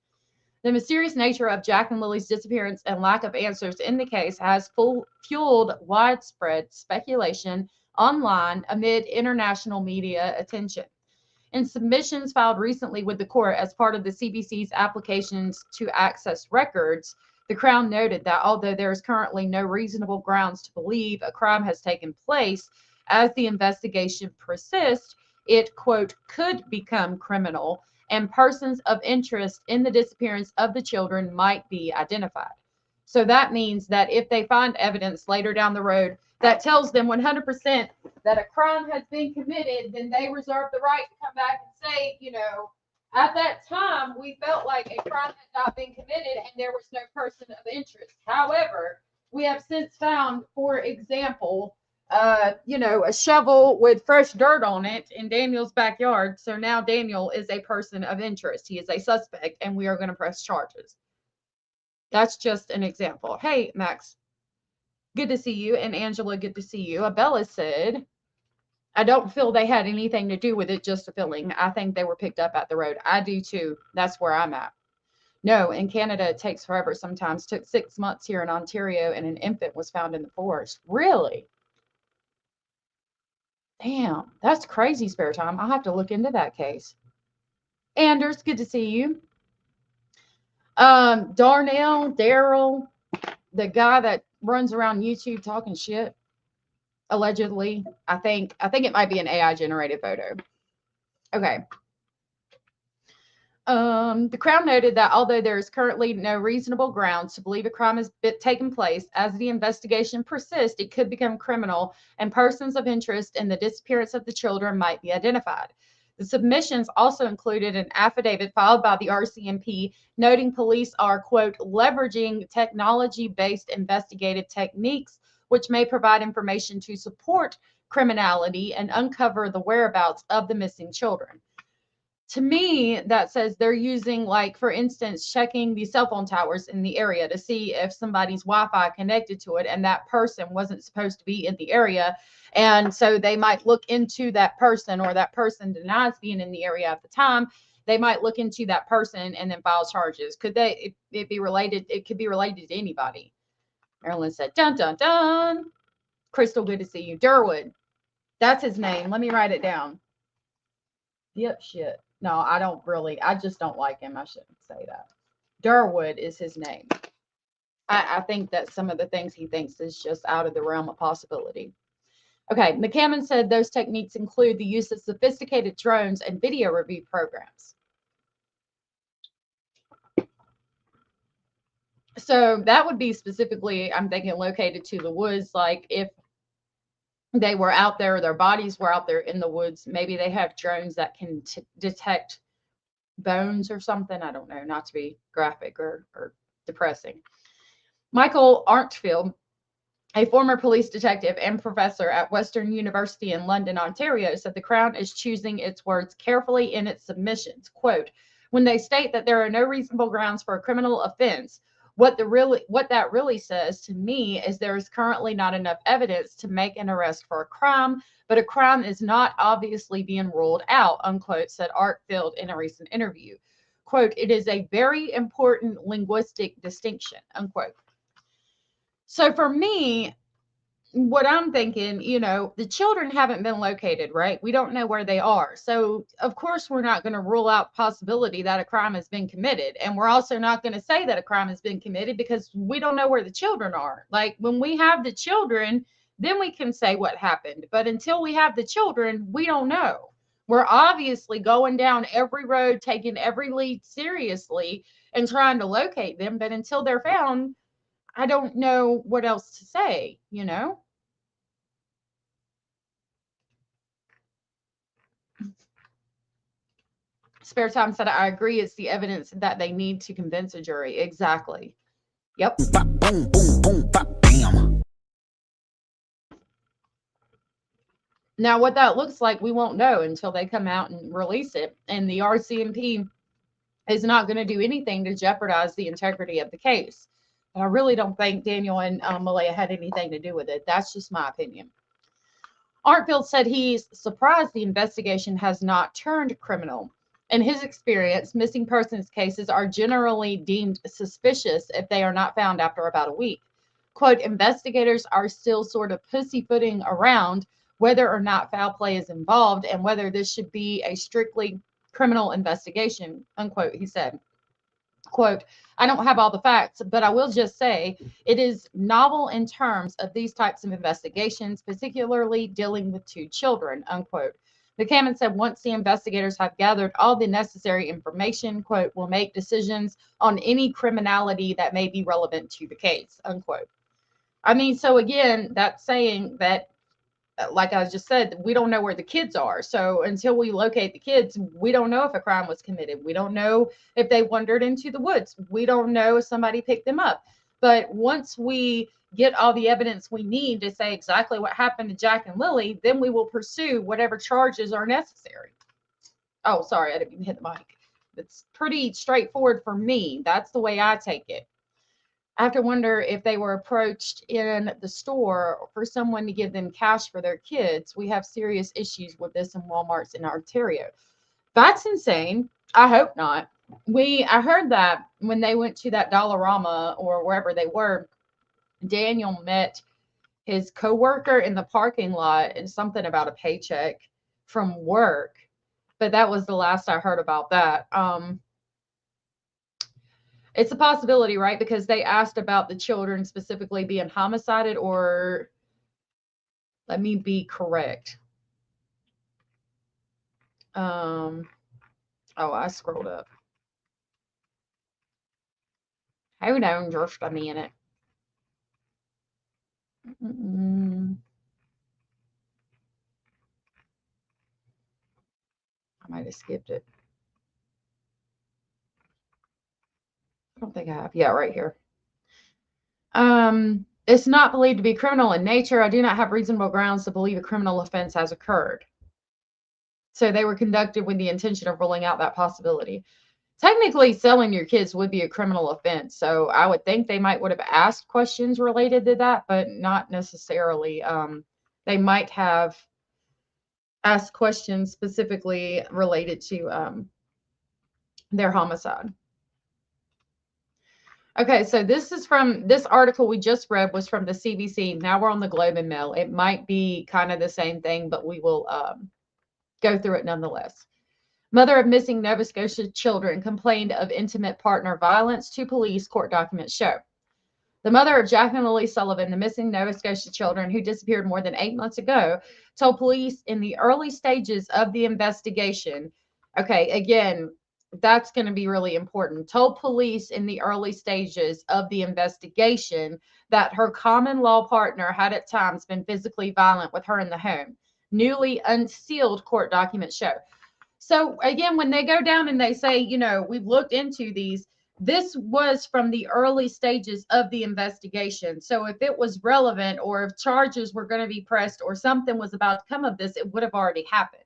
The mysterious nature of Jack and Lily's disappearance and lack of answers in the case has fueled widespread speculation online amid international media attention. In submissions filed recently with the court as part of the CBC's applications to access records, the Crown noted that although there is currently no reasonable grounds to believe a crime has taken place, as the investigation persists, it, quote, could become criminal and persons of interest in the disappearance of the children might be identified. So that means that if they find evidence later down the road that tells them 100% that a crime has been committed, then they reserve the right to come back and say, you know, at that time, we felt like a crime had not been committed and there was no person of interest. However, we have since found, for example, a shovel with fresh dirt on it in Daniel's backyard. So now Daniel is a person of interest. He is a suspect and we are going to press charges. That's just an example. Hey, Max, good to see you. And Angela, good to see you. Abella said, I don't feel they had anything to do with it, just a feeling. I think they were picked up at the road. I do too. That's where I'm at. No, in Canada, it takes forever sometimes. Took 6 months here in Ontario, and an infant was found in the forest. Really? Damn, that's crazy, Spare Time. I'll have to look into that case. Anders, good to see you. Daryl, the guy that runs around YouTube talking shit, allegedly. I think it might be an AI generated photo. Okay. The Crown noted that although there is currently no reasonable grounds to believe a crime has taken place, as the investigation persists, it could become criminal and persons of interest in the disappearance of the children might be identified. The submissions also included an affidavit filed by the RCMP noting police are, quote, leveraging technology-based investigative techniques which may provide information to support criminality and uncover the whereabouts of the missing children. To me, that says they're using, like, for instance, checking the cell phone towers in the area to see if somebody's Wi-Fi connected to it and that person wasn't supposed to be in the area. And so they might look into that person, or that person denies being in the area at the time. They might look into that person and then file charges. Could it be related? It could be related to anybody. Marilyn said, dun, dun, dun. Crystal, good to see you. Derwood. That's his name. Let me write it down. Yep, shit. No, I just don't like him. I shouldn't say that. Derwood is his name. I think that some of the things he thinks is just out of the realm of possibility. Okay, McCammon said those techniques include the use of sophisticated drones and video review programs. So that would be specifically, I'm thinking, located to the woods. Like if they were out there, their bodies were out there in the woods, maybe they have drones that can detect bones or something. I don't know, not to be graphic or depressing. Michael Arntfield, a former police detective and professor at Western University in London, Ontario, said the Crown is choosing its words carefully in its submissions. Quote, when they state that there are no reasonable grounds for a criminal offense, what that really says to me is there is currently not enough evidence to make an arrest for a crime, but a crime is not obviously being ruled out, unquote, said Artfield in a recent interview. Quote, it is a very important linguistic distinction, unquote. So for me, what I'm thinking, the children haven't been located, right? We don't know where they are. So of course we're not going to rule out possibility that a crime has been committed. And we're also not going to say that a crime has been committed because we don't know where the children are. Like when we have the children, then we can say what happened. But until we have the children, we don't know. We're obviously going down every road, taking every lead seriously and trying to locate them. But until they're found, I don't know what else to say, Spare Time said, I agree. It's the evidence that they need to convince a jury. Exactly. Yep. Boom, boom, boom, bam. Now, what that looks like, we won't know until they come out and release it. And the RCMP is not going to do anything to jeopardize the integrity of the case. And I really don't think Daniel and Malaya had anything to do with it. That's just my opinion. Artfield said he's surprised the investigation has not turned criminal. In his experience, missing persons cases are generally deemed suspicious if they are not found after about a week. Quote, investigators are still sort of pussyfooting around whether or not foul play is involved and whether this should be a strictly criminal investigation, unquote, he said. Quote, I don't have all the facts, but I will just say it is novel in terms of these types of investigations, particularly dealing with two children, unquote. Buchanan said once the investigators have gathered all the necessary information, quote, will make decisions on any criminality that may be relevant to the case, unquote. I mean, so again, that's saying that, like I just said, we don't know where the kids are. So until we locate the kids, we don't know if a crime was committed. We don't know if they wandered into the woods. We don't know if somebody picked them up. But once we get all the evidence we need to say exactly what happened to Jack and Lily, then we will pursue whatever charges are necessary. Oh, sorry, I didn't even hit the mic. It's pretty straightforward for me. That's the way I take it. I have to wonder if they were approached in the store for someone to give them cash for their kids. We have serious issues with this in Walmarts in Ontario. That's insane. I hope not. I heard that when they went to that Dollarama or wherever they were, Daniel met his coworker in the parking lot and something about a paycheck from work. But that was the last I heard about that. It's a possibility, right? Because they asked about the children specifically being homicided, or let me be correct. Oh, I scrolled up. Hold on just a minute. I might have skipped it. I don't think I have. Yeah, right here. It's not believed to be criminal in nature. I do not have reasonable grounds to believe a criminal offense has occurred. So they were conducted with the intention of ruling out that possibility. Technically, selling your kids would be a criminal offense. So I would think they would have asked questions related to that, but not necessarily. They might have asked questions specifically related to their homicide. Okay, so this article we just read was from the CBC. Now we're on the Globe and Mail. It might be kind of the same thing, but we will go through it nonetheless. Mother of missing Nova Scotia children complained of intimate partner violence to police, court documents show. The mother of Jack and Lilly Sullivan, the missing Nova Scotia children who disappeared more than 8 months ago, told police in the early stages of the investigation. Okay, again, that's going to be really important. Told police in the early stages of the investigation that her common law partner had at times been physically violent with her in the home. Newly unsealed court documents show. So again, when they go down and they say, we've looked into these, this was from the early stages of the investigation. So if it was relevant or if charges were going to be pressed or something was about to come of this, it would have already happened.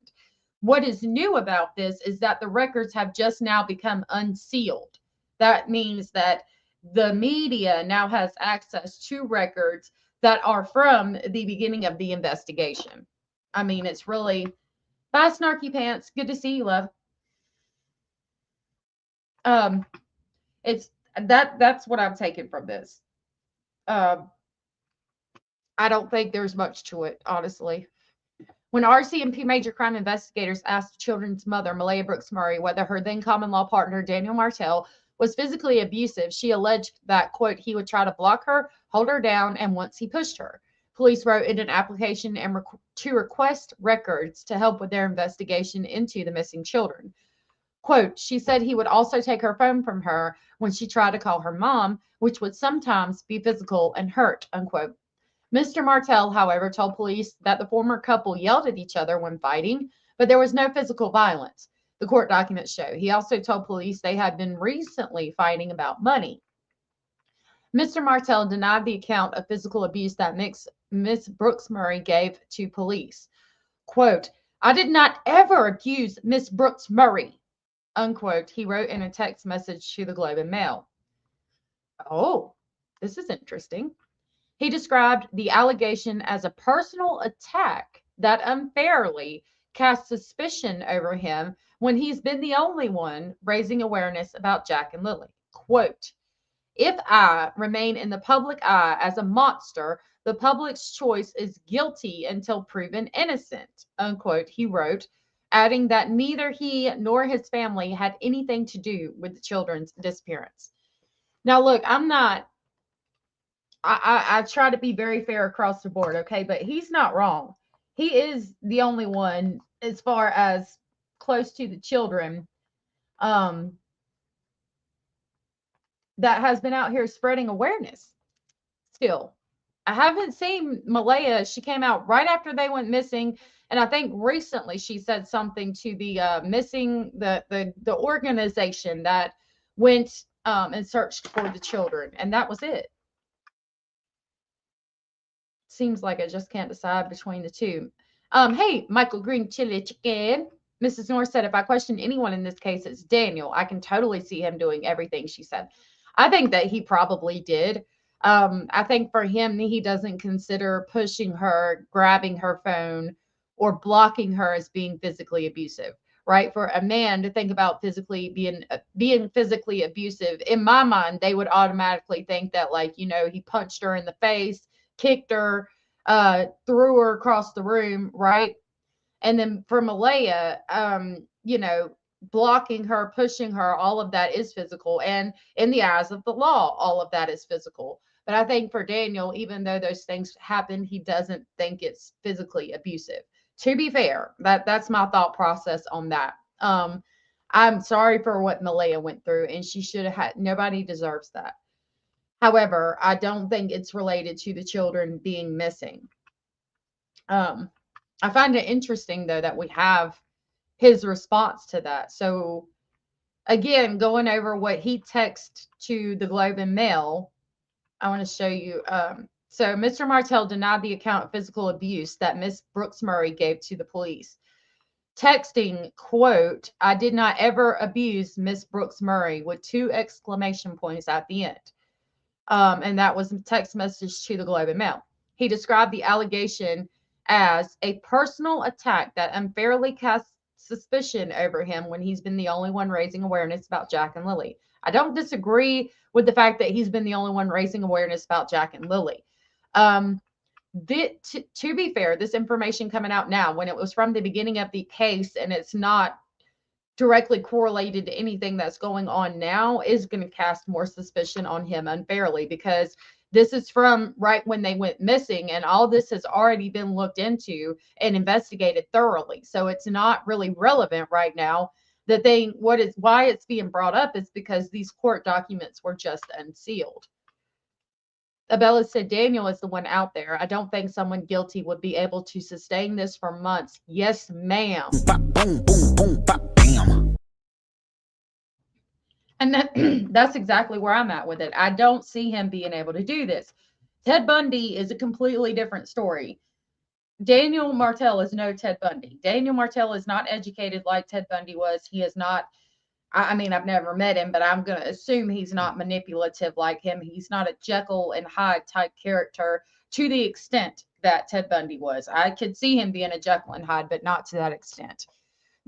What is new about this is that the records have just now become unsealed. That means that the media now has access to records that are from the beginning of the investigation. I mean, it's really... Bye, Snarky Pants. Good to see you, love. That's what I'm taking from this. I don't think there's much to it, honestly. When RCMP major crime investigators asked the children's mother, Malaya Brooks Murray, whether her then common law partner, Daniel Martell, was physically abusive, she alleged that, quote, he would try to block her, hold her down, and once he pushed her. Police wrote in an application to request records to help with their investigation into the missing children. Quote, she said he would also take her phone from her when she tried to call her mom, which would sometimes be physical and hurt, unquote. Mr. Martell, however, told police that the former couple yelled at each other when fighting, but there was no physical violence. The court documents show. He also told police they had been recently fighting about money. Mr. Martell denied the account of physical abuse that Miss Brooks Murray gave to police. Quote, I did not ever abuse Miss Brooks Murray, unquote, he wrote in a text message to the Globe and Mail. Oh, This is interesting. He described the allegation as a personal attack that unfairly cast suspicion over him when he's been the only one raising awareness about Jack and Lilly. Quote, if I remain in the public eye as a monster, the public's choice is guilty until proven innocent, unquote, he wrote, adding that neither he nor his family had anything to do with the children's disappearance. Now, look, I try to be very fair across the board, okay? But he's not wrong. He is the only one, as far as close to the children, that has been out here spreading awareness still. I haven't seen Malaya. She came out right after they went missing. And I think recently she said something to the missing, the organization that went and searched for the children. And that was it. Seems like I just can't decide between the two. Hey, Michael Green Chili Chicken. Mrs. North said, if I question anyone in this case, it's Daniel. I can totally see him doing everything, she said. I think that he probably did. I think for him, he doesn't consider pushing her, grabbing her phone, or blocking her as being physically abusive, right? For a man to think about physically being physically abusive, in my mind, they would automatically think that, like, you know, he punched her in the face, kicked her, threw her across the room, right? And then for Malaya, you know, blocking her, pushing her, all of that is physical. And in the eyes of the law, all of that is physical. But I think for Daniel, even though those things happen, he doesn't think it's physically abusive. To be fair, that's my thought process on that. I'm sorry for what Malaya went through, and she should have had, nobody deserves that. However, I don't think it's related to the children being missing. I find it interesting, though, that we have his response to that. So, again, going over what he texted to the Globe and Mail, I want to show you. So, Mr. Martell denied the account of physical abuse that Miss Brooks Murray gave to the police. Texting, quote, I did not ever abuse Miss Brooks Murray, with 2 exclamation points at the end. And that was a text message to the Globe and Mail. He described the allegation as a personal attack that unfairly casts suspicion over him when he's been the only one raising awareness about Jack and Lilly. I don't disagree with the fact that he's been the only one raising awareness about Jack and Lilly. To be fair, this information coming out now, when it was from the beginning of the case and it's not directly correlated to anything that's going on now, is going to cast more suspicion on him unfairly, because this is from right when they went missing, and all this has already been looked into and investigated thoroughly. So it's not really relevant right now. The thing, why it's being brought up is because these court documents were just unsealed. Abella said, Daniel is the one out there. I don't think someone guilty would be able to sustain this for months. Yes, ma'am. Boom, boom, boom, bop, bam. And that's exactly where I'm at with it. I don't see him being able to do this. Ted Bundy is a completely different story. Daniel Martell is no Ted Bundy. Daniel Martell is not educated like Ted Bundy was. He is not, I mean, I've never met him, but I'm going to assume he's not manipulative like him. He's not a Jekyll and Hyde type character to the extent that Ted Bundy was. I could see him being a Jekyll and Hyde, but not to that extent.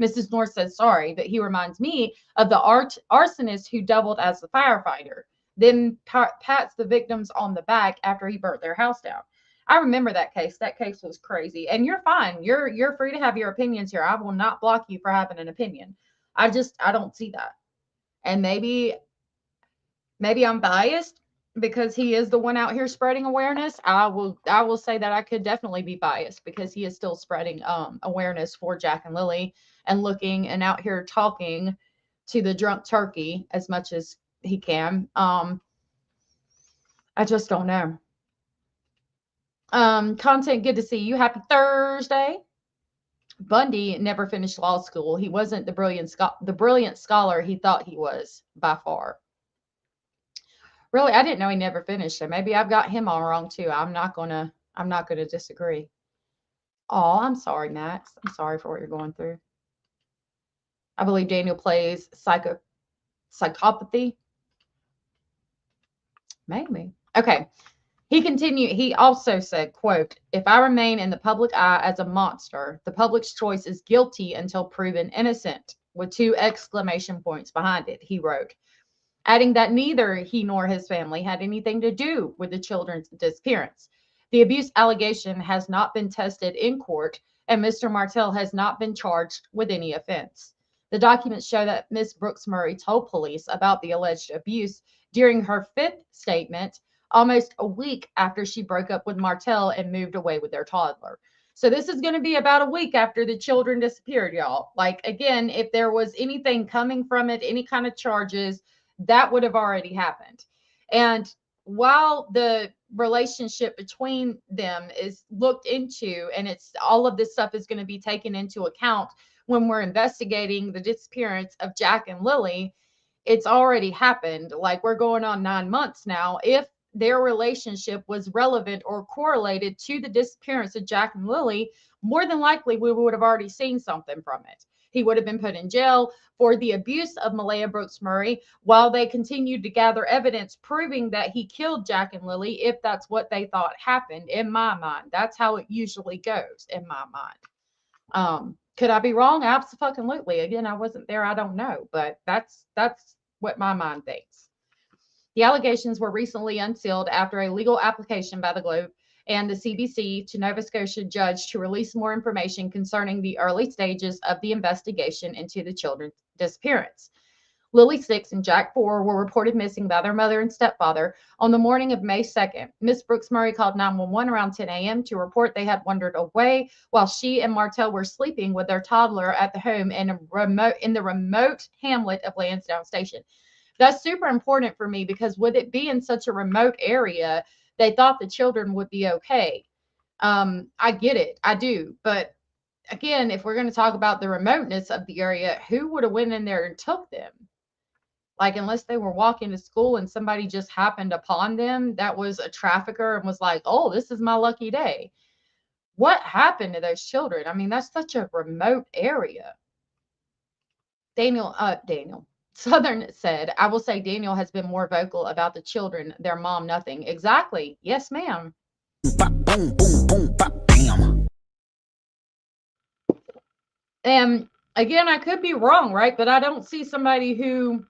Mrs. North says, sorry, but he reminds me of the arsonist who doubled as the firefighter, then pats the victims on the back after he burnt their house down. I remember that case. That case was crazy. And you're fine. You're free to have your opinions here. I will not block you for having an opinion. I don't see that. And maybe I'm biased because he is the one out here spreading awareness. I will say that I could definitely be biased because he is still spreading awareness for Jack and Lilly and looking and out here talking to the drunk turkey as much as he can. I just don't know. Content, good to see you. Happy Thursday. Bundy never finished law school. He wasn't the brilliant scholar he thought he was, by far. Really, I didn't know he never finished, so maybe I've got him all wrong too. I'm not gonna disagree. Oh, I'm sorry, Max. I'm sorry for what you're going through. I believe Daniel plays psychopathy. Maybe. Okay. He also said, quote, "If I remain in the public eye as a monster, the public's choice is guilty until proven innocent," with 2 exclamation points behind it, he wrote, adding that neither he nor his family had anything to do with the children's disappearance. The abuse allegation has not been tested in court, and Mr. Martell has not been charged with any offense. The documents show that Miss Brooks Murray told police about the alleged abuse during her 5th statement, almost a week after she broke up with Martell and moved away with their toddler. So this is going to be about a week after the children disappeared, y'all. Like, again, if there was anything coming from it, any kind of charges, that would have already happened. And while the relationship between them is looked into, and it's all of this stuff is going to be taken into account when we're investigating the disappearance of Jack and Lilly, it's already happened. Like, we're going on 9 months now. If their relationship was relevant or correlated to the disappearance of Jack and Lilly, more than likely we would have already seen something from it. He would have been put in jail for the abuse of Malaya Brooks Murray while they continued to gather evidence proving that he killed Jack and Lilly, if that's what they thought happened. In my mind, that's how it usually goes in my mind. Could I be wrong? Absolutely. Again, I wasn't there. I don't know, but that's what my mind thinks. The allegations were recently unsealed after a legal application by the Globe and the CBC to Nova Scotia judge to release more information concerning the early stages of the investigation into the children's disappearance. Lily 6 and Jack 4 were reported missing by their mother and stepfather on the morning of May 2nd. Miss Brooks Murray called 911 around 10 a.m. to report they had wandered away while she and Martell were sleeping with their toddler at the home in the remote hamlet of Lansdowne Station. That's super important for me because with it being such a remote area, they thought the children would be okay. I get it. I do. But again, if we're going to talk about the remoteness of the area, who would have went in there and took them? Like, unless they were walking to school and somebody just happened upon them that was a trafficker and was like, oh, this is my lucky day. What happened to those children? I mean, that's such a remote area. Daniel. Southern said, I will say Daniel has been more vocal about the children, their mom, nothing. Exactly. Yes, ma'am. Boom, boom, boom, bam. And again, I could be wrong, right? But I don't see somebody who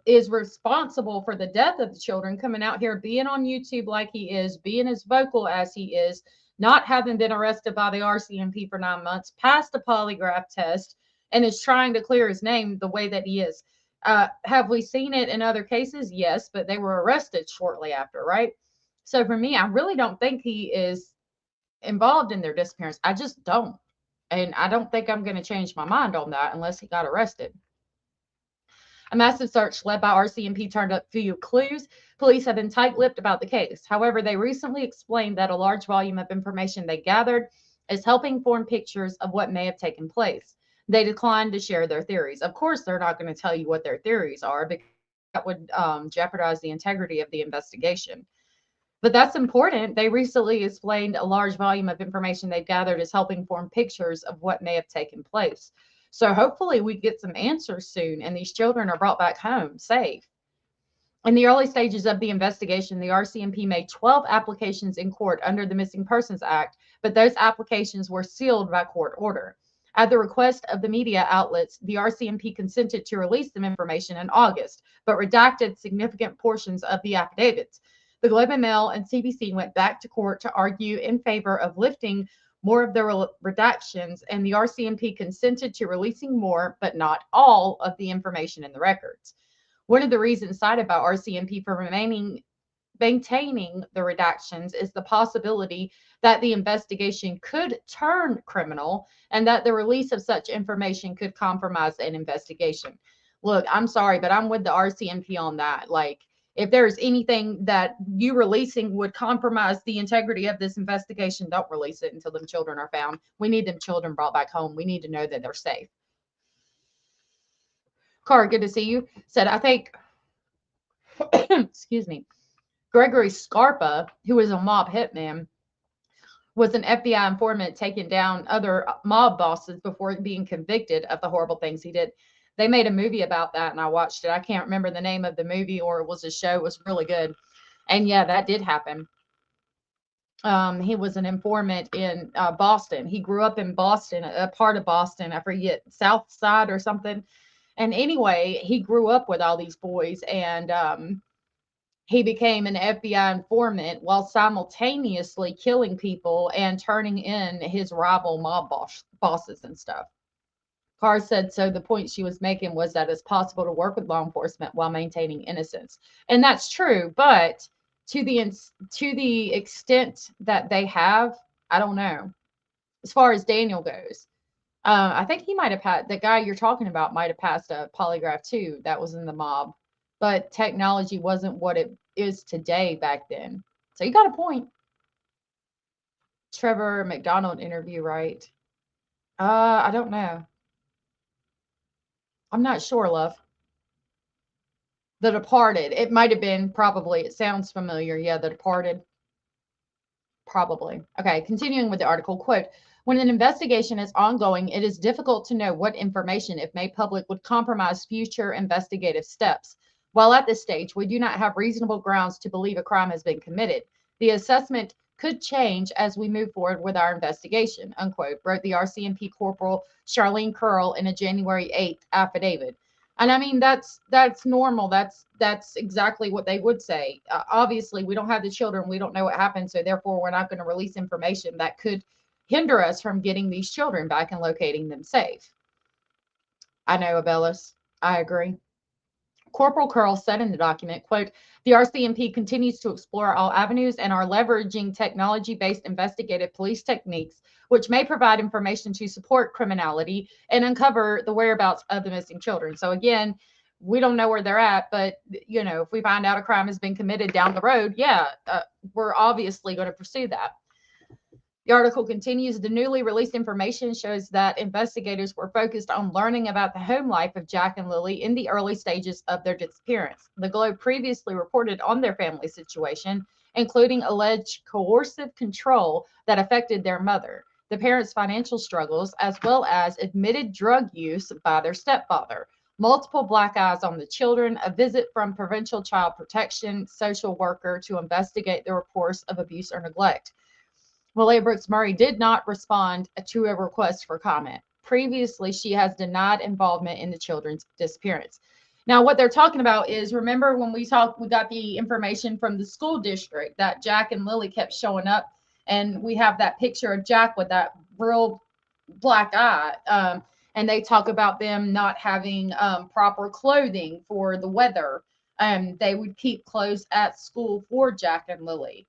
is responsible for the death of the children coming out here, being on YouTube like he is, being as vocal as he is, not having been arrested by the RCMP for 9 months, passed a polygraph test, and is trying to clear his name the way that he is. Have we seen it in other cases? Yes, but they were arrested shortly after, right? So for me, I really don't think he is involved in their disappearance. I just don't. And I don't think I'm going to change my mind on that unless he got arrested. A massive search led by RCMP turned up few clues. Police have been tight-lipped about the case. However, they recently explained that a large volume of information they gathered is helping form pictures of what may have taken place. They declined to share their theories. Of course, they're not going to tell you what their theories are because that would jeopardize the integrity of the investigation. But that's important. They recently explained a large volume of information they've gathered is helping form pictures of what may have taken place. So hopefully we get some answers soon and these children are brought back home safe. In the early stages of the investigation, the RCMP made 12 applications in court under the Missing Persons Act, but those applications were sealed by court order. At the request of the media outlets, the RCMP consented to release some information in August, but redacted significant portions of the affidavits. The Globe and Mail and CBC went back to court to argue in favor of lifting more of the redactions, and the RCMP consented to releasing more, but not all, of the information in the records. One of the reasons cited by RCMP for maintaining the redactions is the possibility that the investigation could turn criminal and that the release of such information could compromise an investigation. Look, I'm sorry, but I'm with the RCMP on that. Like, if there's anything that you releasing would compromise the integrity of this investigation, don't release it until them children are found. We need them children brought back home. We need to know that they're safe. Cara, good to see you. Said, I think, excuse me, Gregory Scarpa, who was a mob hitman, was an FBI informant taking down other mob bosses before being convicted of the horrible things he did. They made a movie about that, and I watched it. I can't remember the name of the movie, or it was a show. It was really good. And yeah, that did happen. He was an informant in Boston. He grew up in Boston, a part of Boston, I forget, South Side or something. And anyway, he grew up with all these boys, and he became an FBI informant while simultaneously killing people and turning in his rival mob bosses and stuff. Carr said, so the point she was making was that it's possible to work with law enforcement while maintaining innocence. And that's true, but to the extent that they have, I don't know. As far as Daniel goes, I think he might have had, the guy you're talking about might have passed a polygraph too. That was in the mob, but technology wasn't what it is today back then. So you got a point. Trevor McDonald interview, right? I don't know. I'm not sure, love. The Departed. It might have been, probably. It sounds familiar. Yeah, The Departed. Probably. Okay, continuing with the article. Quote, when an investigation is ongoing, it is difficult to know what information, if made public, would compromise future investigative steps. While at this stage, we do not have reasonable grounds to believe a crime has been committed. The assessment could change as we move forward with our investigation, unquote, wrote the RCMP Corporal Charlene Curl in a January 8th affidavit. And I mean, that's normal. That's exactly what they would say. Obviously, we don't have the children. We don't know what happened. So therefore, we're not going to release information that could hinder us from getting these children back and locating them safe. I know, Abellis. I agree. Corporal Curl said in the document, quote, the RCMP continues to explore all avenues and are leveraging technology-based investigative police techniques, which may provide information to support criminality and uncover the whereabouts of the missing children. So again, we don't know where they're at, but you know, if we find out a crime has been committed down the road, we're obviously going to pursue that. The article continues, the newly released information shows that investigators were focused on learning about the home life of Jack and Lilly in the early stages of their disappearance. The Globe previously reported on their family situation, including alleged coercive control that affected their mother, the parents' financial struggles, as well as admitted drug use by their stepfather, multiple black eyes on the children, a visit from Provincial Child Protection social worker to investigate the reports of abuse or neglect. Willie Brooks Murray did not respond to a request for comment. Previously, she has denied involvement in the children's disappearance. Now, what they're talking about is, remember when we got the information from the school district that Jack and Lilly kept showing up, and we have that picture of Jack with that real black eye, and they talk about them not having proper clothing for the weather. They would keep clothes at school for Jack and Lilly.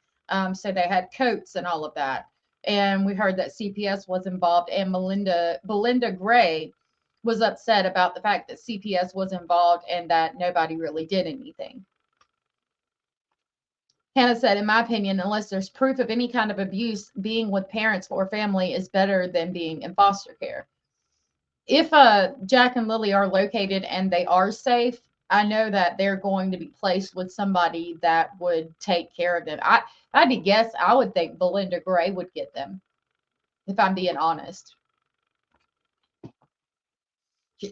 So they had coats and all of that. And we heard that CPS was involved, and Belinda Gray was upset about the fact that CPS was involved and that nobody really did anything. Hannah said, in my opinion, unless there's proof of any kind of abuse, being with parents or family is better than being in foster care. If Jack and Lilly are located and they are safe, I know that they're going to be placed with somebody that would take care of them. I'd guess I would think Belinda Gray would get them, if I'm being honest.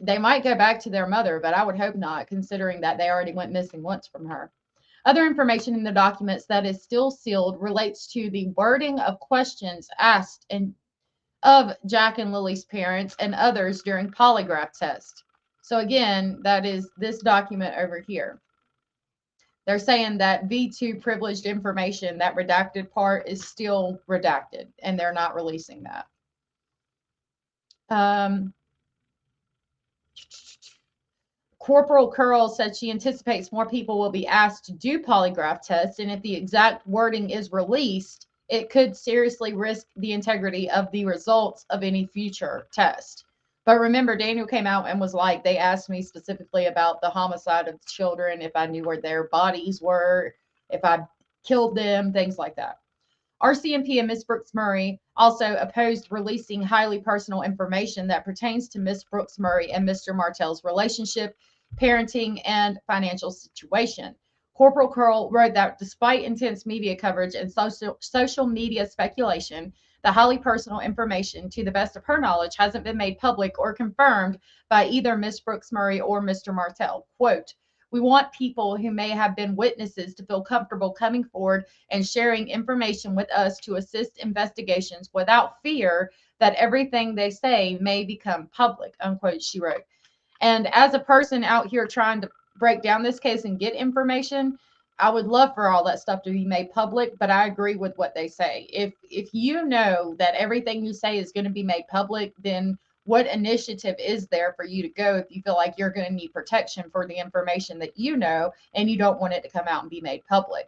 They might go back to their mother, but I would hope not, considering that they already went missing once from her. Other information in the documents that is still sealed relates to the wording of questions asked of Jack and Lily's parents and others during polygraph tests. So again, that is this document over here. They're saying that V2 privileged information, that redacted part, is still redacted, and they're not releasing that. Corporal Curl said she anticipates more people will be asked to do polygraph tests, and if the exact wording is released, it could seriously risk the integrity of the results of any future test. But remember, Daniel came out and was like, they asked me specifically about the homicide of the children, if I knew where their bodies were, if I killed them, things like that. RCMP and Ms. Brooks Murray also opposed releasing highly personal information that pertains to Ms. Brooks Murray and Mr. Martell's relationship, parenting, and financial situation. Corporal Curl wrote that despite intense media coverage and social media speculation, the highly personal information, to the best of her knowledge, hasn't been made public or confirmed by either Ms. Brooks Murray or Mr. Martell. Quote, We want people who may have been witnesses to feel comfortable coming forward and sharing information with us to assist investigations without fear that everything they say may become public, unquote, she wrote. And as a person out here trying to break down this case and get information, I would love for all that stuff to be made public, but I agree with what they say. If you know that everything you say is going to be made public, then what initiative is there for you to go if you feel like you're going to need protection for the information that you know and you don't want it to come out and be made public?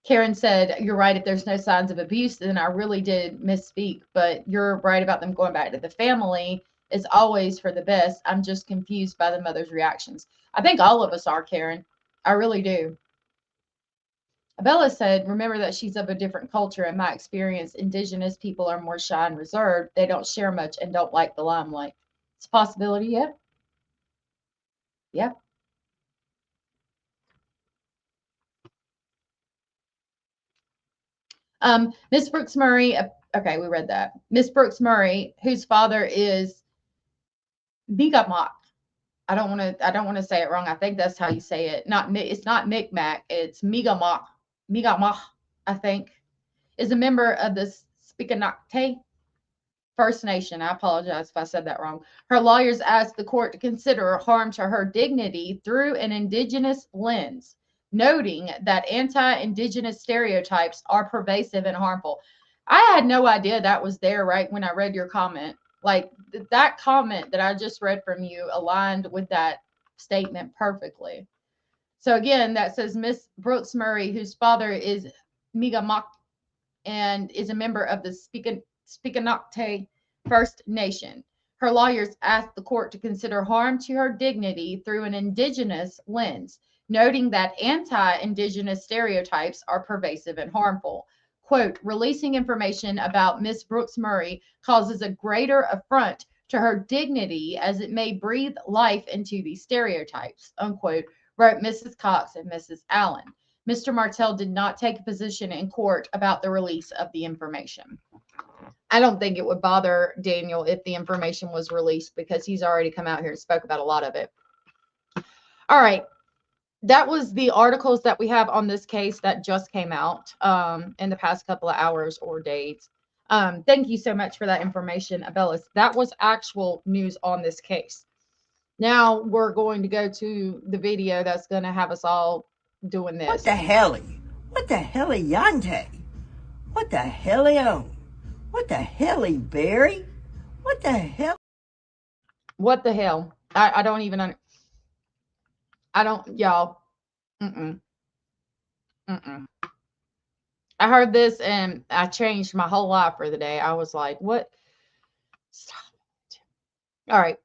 Karen said, you're right. If there's no signs of abuse, then I really did misspeak, but you're right about them going back to the family. Is always for the best. I'm just confused by the mother's reactions. I think all of us are, Karen. I really do. Abella said, remember that she's of a different culture. In my experience, Indigenous people are more shy and reserved. They don't share much and don't like the limelight. It's a possibility, yeah. Yeah. Miss Brooks Murray, okay, we read that. Miss Brooks Murray, whose father is Migamak. I don't want to say it wrong. I think that's how you say it. It's not Micmac. It's Migamak. Migamak, I think, is a member of the Spikanakte First Nation. I apologize if I said that wrong. Her lawyers asked the court to consider harm to her dignity through an Indigenous lens, noting that anti-Indigenous stereotypes are pervasive and harmful. I had no idea that was there right when I read your comment. Like that comment that I just read from you aligned with that statement perfectly. So again, that says Miss Brooks Murray, whose father is Migamak and is a member of the Spikanakte First Nation. Her lawyers asked the court to consider harm to her dignity through an Indigenous lens, noting that anti-Indigenous stereotypes are pervasive and harmful. Quote, releasing information about Miss Brooks Murray causes a greater affront to her dignity as it may breathe life into these stereotypes, unquote, wrote Mrs. Cox and Mrs. Allen. Mr. Martell did not take a position in court about the release of the information. I don't think it would bother Daniel if the information was released because he's already come out here and spoke about a lot of it. All right. That was the articles that we have on this case that just came out in the past couple of hours or days. Thank you so much for that information, Abellis. That was actual news on this case. Now we're going to go to the video that's going to have us all doing this. What the helly? What the helly yante? What the helly What the helly Barry? What the hell? What the hell? I don't even I don't, y'all. I heard this and I changed my whole life for the day. I was like, what? Stop it. All right.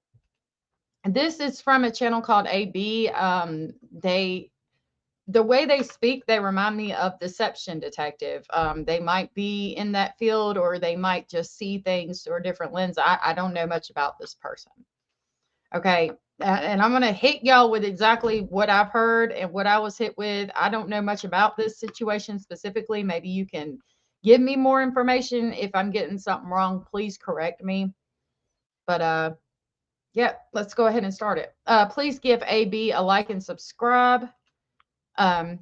This is from a channel called AB. The way they speak, they remind me of Deception Detective. They might be in that field or they might just see things through a different lens. I don't know much about this person. Okay. And I'm going to hit y'all with exactly what I've heard and what I was hit with. I don't know much about this situation specifically. Maybe you can give me more information. If I'm getting something wrong, please correct me. But yeah, let's go ahead and start it. Please give AB a like and subscribe. Yeah,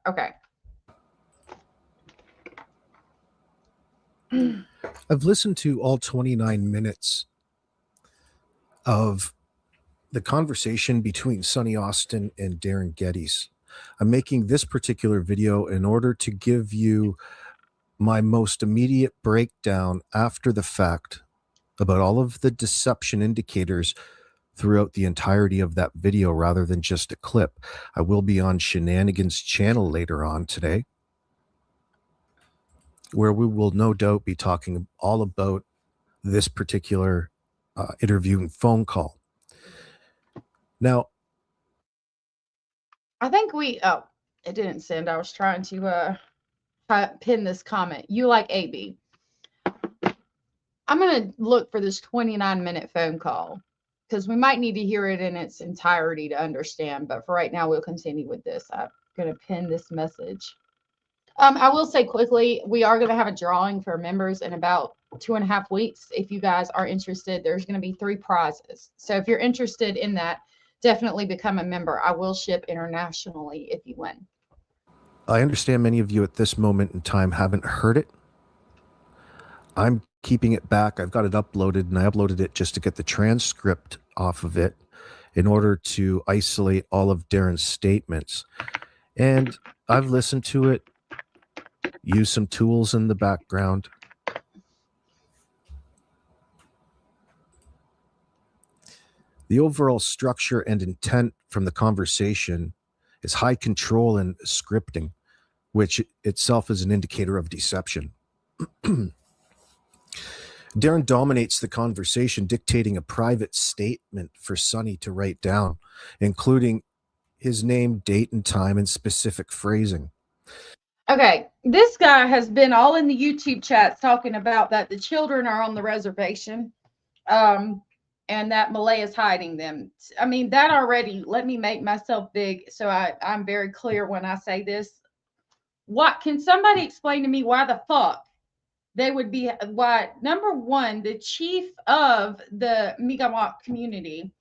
okay. I've listened to all 29 minutes of the conversation between Sonny Austin and Darren Geddes. I'm making this particular video in order to give you my most immediate breakdown after the fact about all of the deception indicators throughout the entirety of that video rather than just a clip. I will be on Shenanigans channel later on today, where we will no doubt be talking all about this particular interview and phone call. Now, I think it didn't send. I was trying to pin this comment. You like AB. I'm going to look for this 29-minute phone call because we might need to hear it in its entirety to understand. But for right now, we'll continue with this. I'm going to pin this message. I will say quickly, we are going to have a drawing for members in about 2.5 weeks. If you guys are interested, there's going to be 3 prizes. So if you're interested in that, definitely become a member. I will ship internationally if you win. I understand many of you at this moment in time haven't heard it. I'm keeping it back. I've got it uploaded, and I uploaded it just to get the transcript off of it in order to isolate all of Darren's statements. And I've listened to it, used some tools in the background. The overall structure and intent from the conversation is high control and scripting, which itself is an indicator of deception. Darren dominates the conversation, dictating a private statement for Sonny to write down, including his name, date, and time, and specific phrasing. Okay, this guy has been all in the YouTube chats talking about that the children are on the reservation, and that Malay is hiding them. I mean, that already, let me make myself big so I'm very clear when I say this. What can somebody explain to me why the fuck they would be, why, number one, the chief of the Mi'kmaq community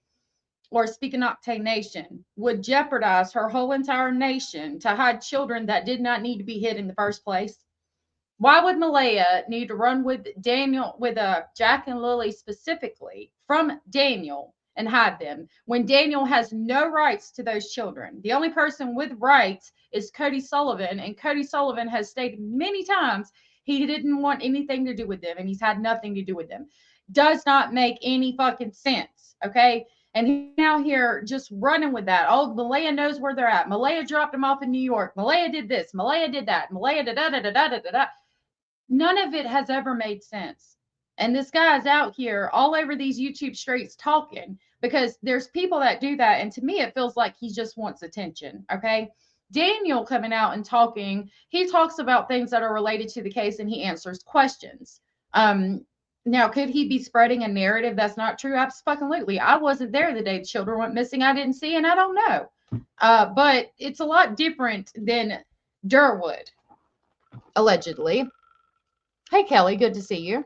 or Speakanocte Nation would jeopardize her whole entire nation to hide children that did not need to be hid in the first place? Why would Malaya need to run with Daniel, with Jack and Lilly specifically from Daniel and hide them when Daniel has no rights to those children? The only person with rights is Cody Sullivan, and Cody Sullivan has stated many times he didn't want anything to do with them, and he's had nothing to do with them. Does not make any fucking sense, okay? And he's now here just running with that. Oh, Malaya knows where they're at. Malaya dropped them off in New York. Malaya did this. Malaya did that. Malaya da da da da da da da. None of it has ever made sense. And this guy's out here all over these YouTube streets talking because there's people that do that. And to me, it feels like he just wants attention. Okay. Daniel coming out and talking, he talks about things that are related to the case and he answers questions. Now, could he be spreading a narrative that's not true? Absolutely. I wasn't there the day the children went missing. I didn't see, and I don't know. But it's a lot different than Derwood, allegedly. Hey, Kelly, good to see you.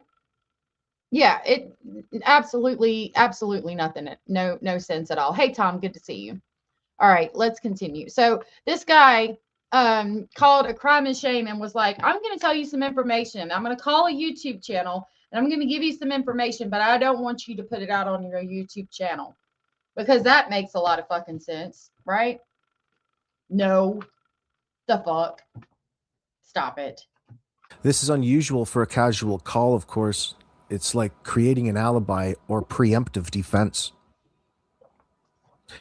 Yeah, it absolutely nothing. No sense at all. Hey, Tom, good to see you. All right, let's continue. So this guy called a crime and shame and was like, I'm going to tell you some information. I'm going to call a YouTube channel and I'm going to give you some information, but I don't want you to put it out on your YouTube channel because that makes a lot of fucking sense, right? No, the fuck. Stop it. This is unusual for a casual call, of course. It's like creating an alibi or preemptive defense.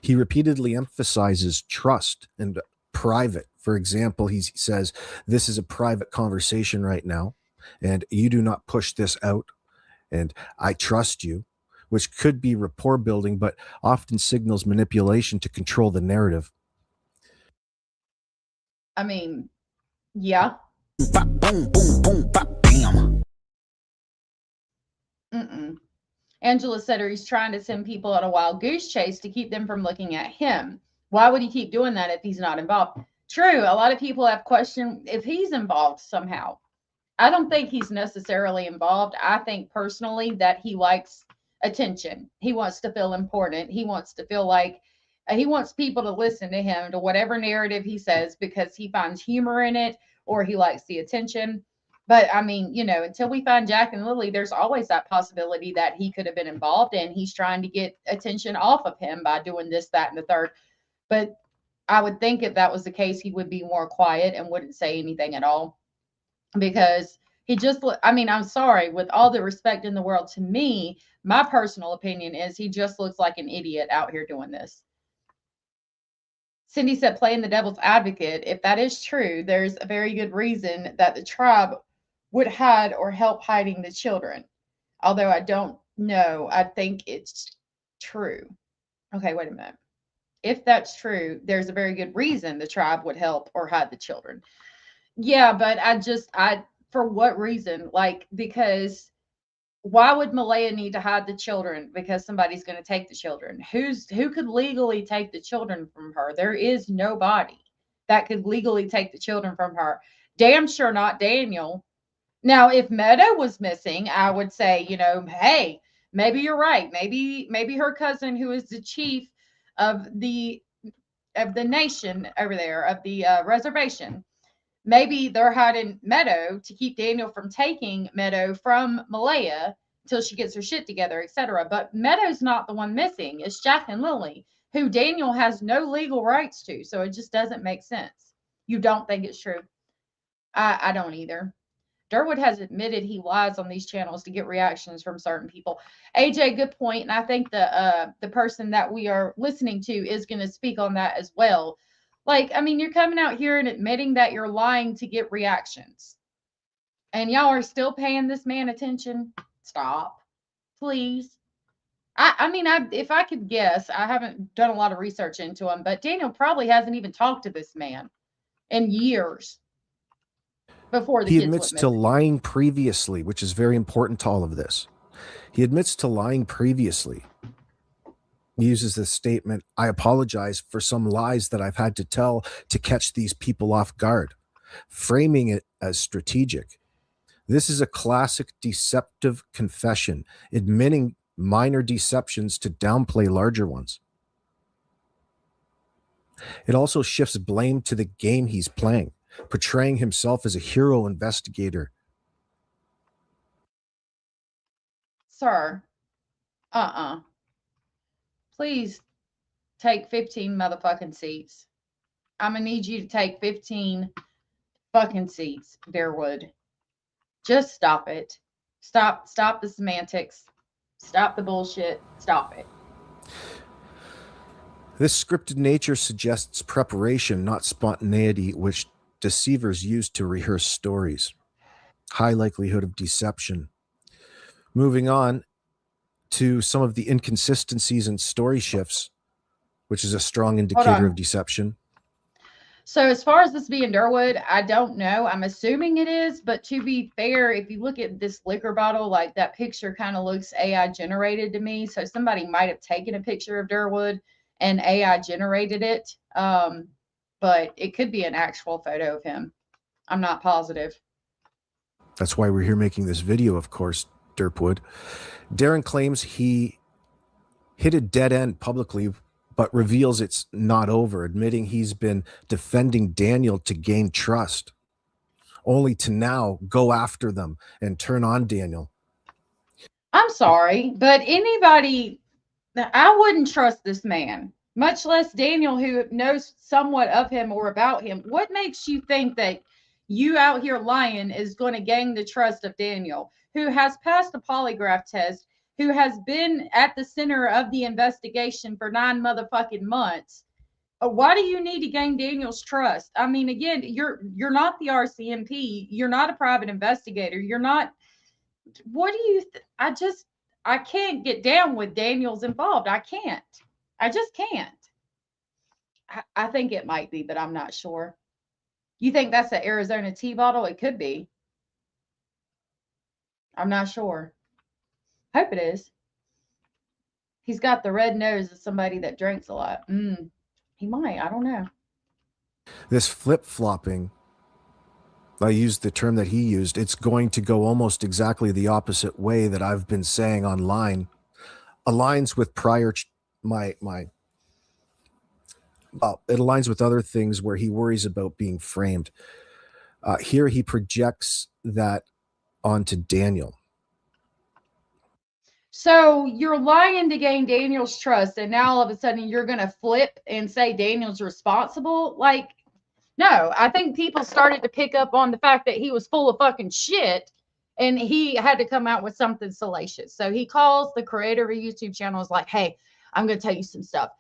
He repeatedly emphasizes trust and private. For example, he says, this is a private conversation right now, and you do not push this out, and I trust you, which could be rapport building, but often signals manipulation to control the narrative. I mean, yeah. Bop, boom, boom, boom, bop, bam. Angela said he's trying to send people on a wild goose chase to keep them from looking at him. Why would he keep doing that if he's not involved? True. A lot of people have questioned if he's involved somehow. I don't think he's necessarily involved. I think personally that he likes attention. He wants to feel important. He wants to feel like he wants people to listen to him, to whatever narrative he says, because he finds humor in it or he likes the attention. But I mean, you know, until we find Jack and Lilly, there's always that possibility that he could have been involved and he's trying to get attention off of him by doing this, that, and the third. But I would think if that was the case, he would be more quiet and wouldn't say anything at all because he just, I mean, I'm sorry, with all the respect in the world, to me, my personal opinion is he just looks like an idiot out here doing this. Cindy said, playing the devil's advocate. If that is true, there's a very good reason that the tribe would hide or help hiding the children. Although I don't know, I think it's true. Okay, wait a minute. If that's true, there's a very good reason the tribe would help or hide the children. Yeah, but for what reason? Like, because why would Malaya need to hide the children? Because somebody's going to take the children. Who could legally take the children from her? There is nobody that could legally take the children from her. damn sure not Daniel. Now, if Meadow was missing, I would say, you know, hey, maybe you're right. Maybe her cousin, who is the chief of the nation over there, of the reservation, maybe they're hiding Meadow to keep Daniel from taking Meadow from Malaya until she gets her shit together, etc. But Meadow's not the one missing. It's Jack and Lilly, who Daniel has no legal rights to. So it just doesn't make sense. You don't think it's true? I don't either. Derwood has admitted he lies on these channels to get reactions from certain people. AJ, good point, and I think the person that we are listening to is going to speak on that as well. Like, I mean, you're coming out here and admitting that you're lying to get reactions, and y'all are still paying this man attention. Stop, please. I mean, if I could guess, I haven't done a lot of research into him, but Daniel probably hasn't even talked to this man in years. Before he admits to lying previously, which is very important to all of this. He admits to lying previously. He uses this statement, I apologize for some lies that I've had to tell to catch these people off guard, framing it as strategic. This is a classic deceptive confession, admitting minor deceptions to downplay larger ones. It also shifts blame to the game he's playing, portraying himself as a hero investigator. Sir, please take 15 motherfucking seats. I'm gonna need you to take 15 fucking seats, Derwood. Just stop it. Stop the semantics. Stop the bullshit. Stop it. This scripted nature suggests preparation, not spontaneity, which deceivers use to rehearse stories. High likelihood of deception. Moving on to some of the inconsistencies and story shifts, which is a strong indicator of deception. So as far as this being Derwood, I don't know. I'm assuming it is, but to be fair, if you look at this liquor bottle, like that picture kind of looks AI generated to me. So somebody might have taken a picture of Derwood and AI generated it. But it could be an actual photo of him. I'm not positive. That's why we're here making this video, of course, Derwood. Darren claims he hit a dead end publicly, but reveals it's not over, admitting he's been defending Daniel to gain trust, only to now go after them and turn on Daniel. I'm sorry, but anybody, I wouldn't trust this man, much less Daniel, who knows somewhat of him or about him. What makes you think that you out here lying is going to gain the trust of Daniel, who has passed a polygraph test, who has been at the center of the investigation for 9 motherfucking months? Why do you need to gain Daniel's trust? I mean, again, you're not the RCMP. You're not a private investigator. You're not. What do you? I can't get down with Daniel's involved. I can't. I just can't. I think it might be, but I'm not sure. You think that's an Arizona tea bottle? It could be. I'm not sure. Hope it is. He's got the red nose of somebody that drinks a lot. He might. I don't know. This flip-flopping, I used the term that he used, it's going to go almost exactly the opposite way that I've been saying online. Aligns with prior, it aligns with other things where he worries about being framed. Here he projects that onto Daniel. So you're lying to gain Daniel's trust, and now all of a sudden you're going to flip and say Daniel's responsible? Like, no, I think people started to pick up on the fact that he was full of fucking shit, and he had to come out with something salacious. So he calls the creator of a YouTube channel, is like, hey, I'm going to tell you some stuff.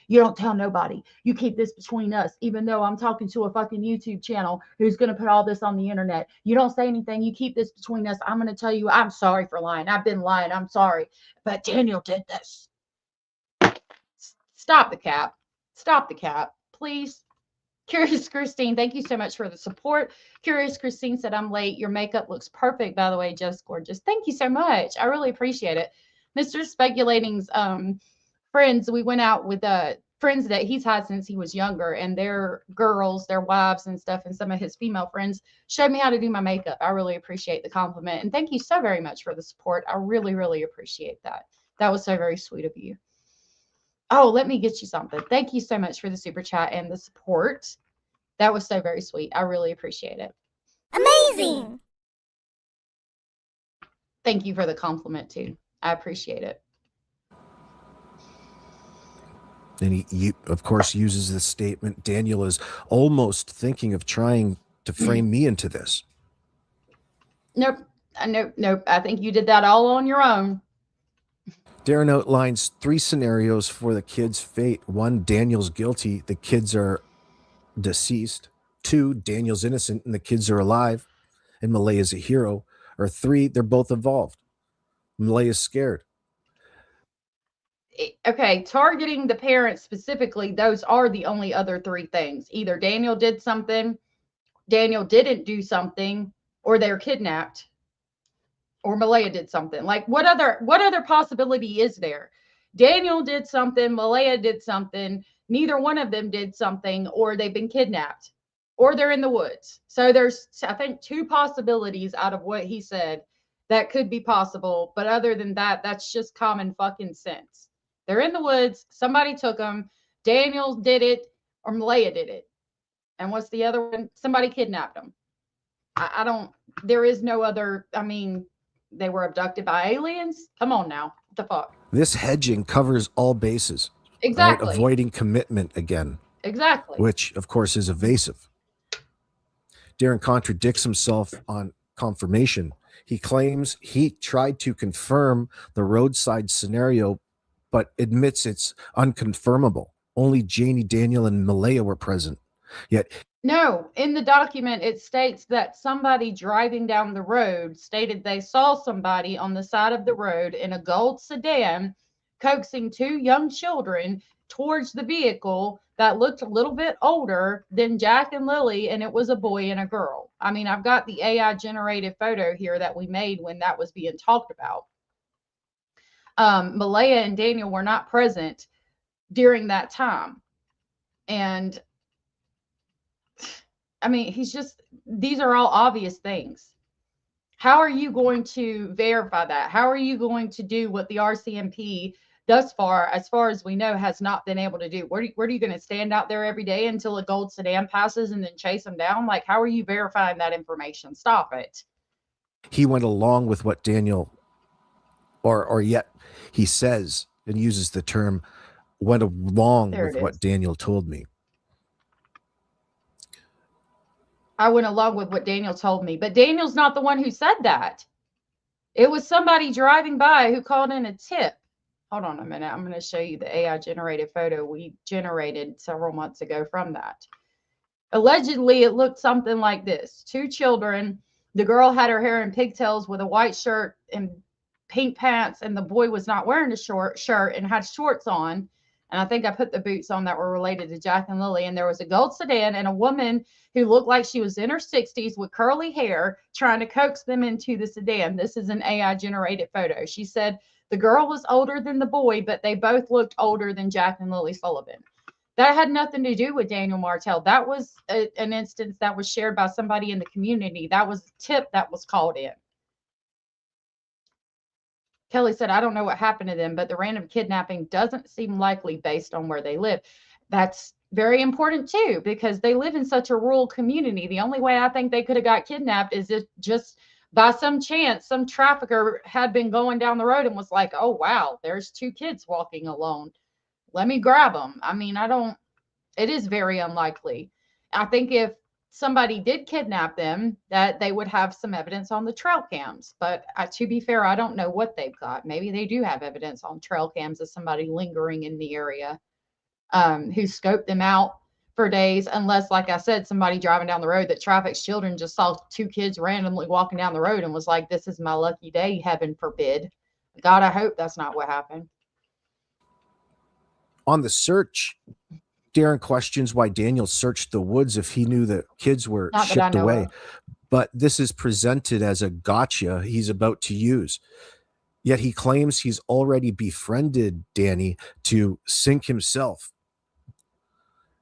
You don't tell nobody. You keep this between us, even though I'm talking to a fucking YouTube channel who's going to put all this on the internet. You don't say anything. You keep this between us. I'm going to tell you, I'm sorry for lying. I've been lying. I'm sorry. But Daniel did this. Stop the cap. Stop the cap, please. Curious Christine, thank you so much for the support. Curious Christine said, I'm late. Your makeup looks perfect, by the way, just gorgeous. Thank you so much. I really appreciate it. Mr. Speculating's friends, we went out with friends that he's had since he was younger, and their girls, their wives and stuff, and some of his female friends showed me how to do my makeup. I really appreciate the compliment. And thank you so very much for the support. I really, really appreciate that. That was so very sweet of you. Oh, let me get you something. Thank you so much for the super chat and the support. That was so very sweet. I really appreciate it. Amazing. Thank you for the compliment too. I appreciate it. And he of course, uses this statement. Daniel is almost thinking of trying to frame me into this. Nope. Nope. I think you did that all on your own. Darren outlines 3 scenarios for the kids' fate. 1, Daniel's guilty. The kids are deceased. 2, Daniel's innocent and the kids are alive. And Malay is a hero. Or 3, they're both involved. Malay is scared. Okay, targeting the parents specifically, those are the only other 3 things. Either Daniel did something, Daniel didn't do something, or they're kidnapped, or Malaya did something. Like, what other possibility is there? Daniel did something, Malaya did something, neither one of them did something, or they've been kidnapped, or they're in the woods. So there's, I think, 2 possibilities out of what he said that could be possible. But other than that, that's just common fucking sense. They're in the woods. Somebody took them. Daniel did it, or Malaya did it. And what's the other one? Somebody kidnapped them. I don't, there is no other, I mean, they were abducted by aliens. Come on now. What the fuck? This hedging covers all bases. Exactly. Right? Avoiding commitment again. Exactly. Which, of course, is evasive. Darren contradicts himself on confirmation. He claims he tried to confirm the roadside scenario, but admits it's unconfirmable. Only Janie, Daniel, and Malaya were present. Yet, no, in the document, it states that somebody driving down the road stated they saw somebody on the side of the road in a gold sedan coaxing 2 young children towards the vehicle that looked a little bit older than Jack and Lilly, and it was a boy and a girl. I mean, I've got the AI generated photo here that we made when that was being talked about. Malaya and Daniel were not present during that time. And I mean, he's just, these are all obvious things. How are you going to verify that? How are you going to do what the RCMP thus far, as far as we know, has not been able to do? Where are you going to stand out there every day until a gold sedan passes and then chase them down? Like, how are you verifying that information? Stop it. he went along with what Daniel, or yet he says and uses the term, went along with what Daniel told me. I went along with what Daniel told me, but Daniel's not the one who said that. It was somebody driving by who called in a tip. Hold on a minute. I'm going to show you the AI generated photo we generated several months ago from that. Allegedly, it looked something like this. 2 children. The girl had her hair in pigtails with a white shirt and pink pants, and the boy was not wearing a short shirt and had shorts on. And I think I put the boots on that were related to Jack and Lilly. And there was a gold sedan and a woman who looked like she was in her 60s with curly hair trying to coax them into the sedan. This is an AI generated photo. She said the girl was older than the boy, but they both looked older than Jack and Lilly Sullivan. That had nothing to do with Daniel Martell. That was an instance that was shared by somebody in the community. That was a tip that was called in. Kelly said, I don't know what happened to them, but the random kidnapping doesn't seem likely based on where they live. That's very important too, because they live in such a rural community. The only way I think they could have got kidnapped is if just by some chance, some trafficker had been going down the road and was like, oh, wow, there's 2 kids walking alone. Let me grab them. I mean, it is very unlikely. I think if somebody did kidnap them, that they would have some evidence on the trail cams. But to be fair, I don't know what they've got. Maybe they do have evidence on trail cams of somebody lingering in the area who scoped them out for days, unless, like I said, somebody driving down the road that traffics children just saw 2 kids randomly walking down the road and was like, this is my lucky day, heaven forbid. God, I hope that's not what happened. On the search, Darren questions why Daniel searched the woods if he knew that kids were shipped away. But this is presented as a gotcha he's about to use. Yet he claims he's already befriended Danny to sink himself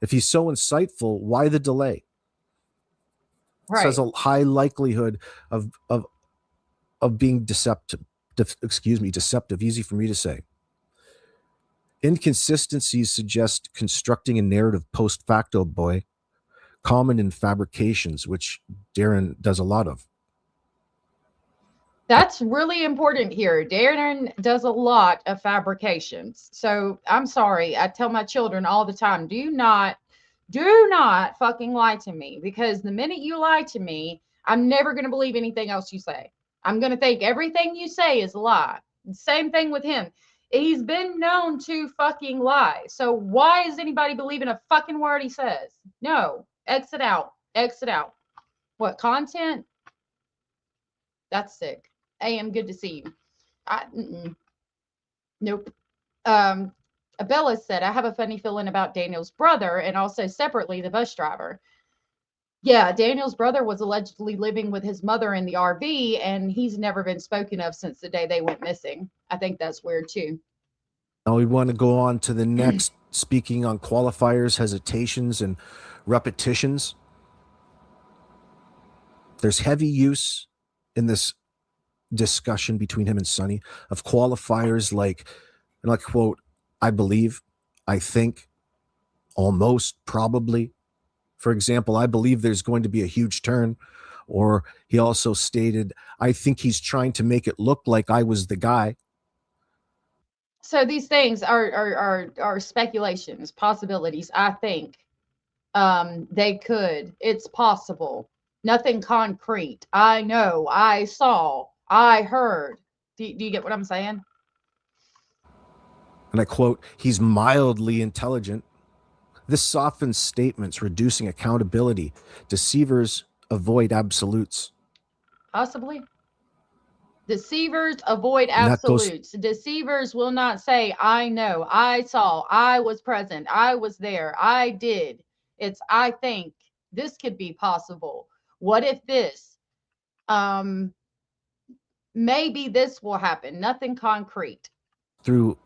If he's so insightful, why the delay? Right. Says a high likelihood of being deceptive. Deceptive. Easy for me to say. Inconsistencies suggest constructing a narrative post facto, boy, common in fabrications, which Darren does a lot of. That's really important here. Darren does a lot of fabrications. So I'm sorry. I tell my children all the time, do not fucking lie to me, because the minute you lie to me, I'm never going to believe anything else you say. I'm going to think everything you say is a lie. Same thing with him. He's been known to fucking lie. So why is anybody believing a fucking word he says? No. Exit out. Exit out. What, content? That's sick. AM, good to see you. Nope. Abella said, I have a funny feeling about Daniel's brother, and also separately the bus driver. Yeah, Daniel's brother was allegedly living with his mother in the RV, and he's never been spoken of since the day they went missing. I think that's weird too. Now we want to go on to the next, speaking on qualifiers, hesitations, and repetitions. There's heavy use in this discussion between him and Sonny of qualifiers like quote, I believe, I think, almost, probably. For example, I believe there's going to be a huge turn. Or he also stated, I think he's trying to make it look like I was the guy. So these things are speculations, possibilities. I think they could. It's possible. Nothing concrete. I know. I saw. I heard. Do you get what I'm saying? And I quote, he's mildly intelligent. This softens statements, reducing accountability. Deceivers avoid absolutes. Possibly. Deceivers avoid absolutes. Deceivers will not say, I know, I saw, I was present, I was there, I did. It's, I think this could be possible. What if this? Maybe this will happen. Nothing concrete. Through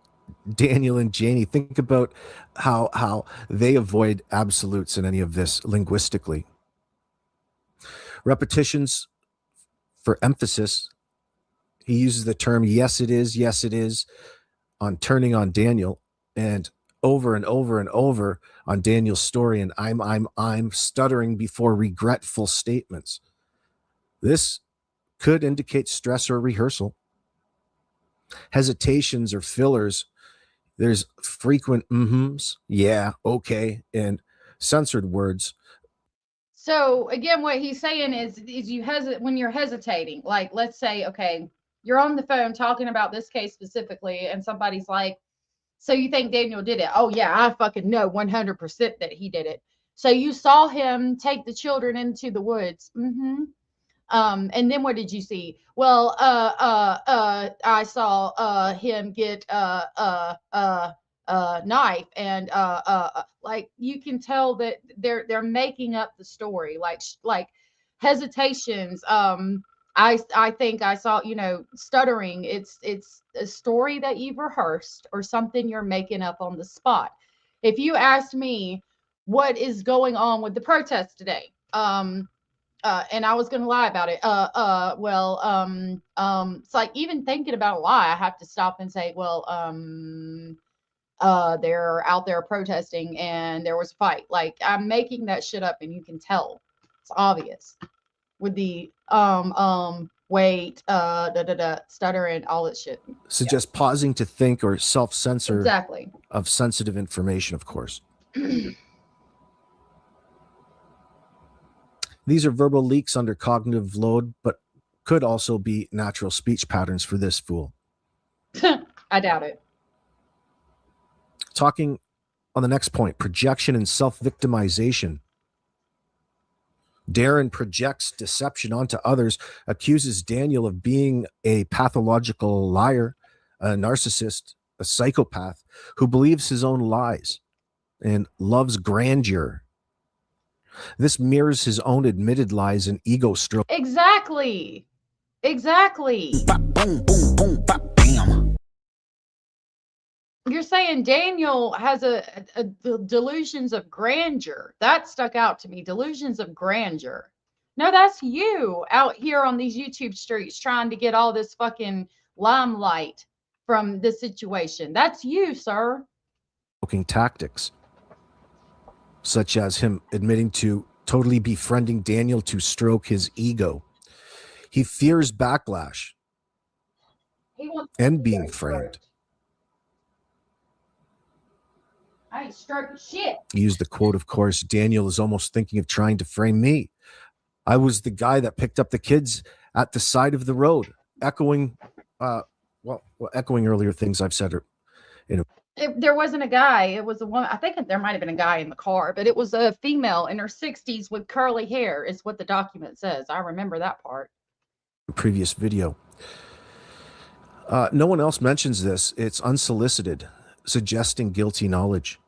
Daniel and Janie, think about how they avoid absolutes in any of this linguistically. Repetitions for emphasis. He uses the term yes it is on turning on Daniel, and over and over on Daniel's story, and I'm stuttering before regretful statements. This could indicate stress or rehearsal. Hesitations or fillers. There's frequent mm-hms, yeah, okay, and censored words. So again, what he's saying is you hesitate when you're hesitating. Like, let's say, okay, you're on the phone talking about this case specifically, and somebody's like, so you think Daniel did it? Oh yeah, I fucking know 100% that he did it. So you saw him take the children into the woods. Mm-hmm. And then what did you see? Well, I saw him get knife, and like, you can tell that they're making up the story, like hesitations. I think I saw, stuttering. It's a story that you've rehearsed or something you're making up on the spot. If you asked me what is going on with the protest today, and I was going to lie about it. It's like, even thinking about a lie, I have to stop and say, they're out there protesting and there was a fight. Like, I'm making that shit up, and you can tell. It's obvious with the wait, stutter, and all that shit. Suggest pausing to think or self-censor Exactly. of sensitive information, of course. These are verbal leaks under cognitive load, but could also be natural speech patterns for this fool. I doubt it. Talking on the next point, projection and self-victimization. Darren projects deception onto others, accuses Daniel of being a pathological liar, a narcissist, a psychopath who believes his own lies and loves grandeur. This mirrors his own admitted lies and ego stroke. Exactly. Bop, boom, boom, boom, bop, bam. You're saying Daniel has the delusions of grandeur. That stuck out to me. Delusions of grandeur. No, that's you out here on these YouTube streets trying to get all this fucking limelight from this situation. That's you, sir. Tactics, such as him admitting to totally befriending Daniel to stroke his ego. He fears backlash He wants and being framed. I ain't stroking shit. He used the quote, of course, Daniel is almost thinking of trying to frame me. I was the guy that picked up the kids at the side of the road, echoing earlier things I've said. There wasn't a guy. It was a woman. I think there might have been a guy in the car, but it was a female in her 60s with curly hair, is what the document says. I remember that part. Previous video. No one else mentions this. It's unsolicited, suggesting guilty knowledge.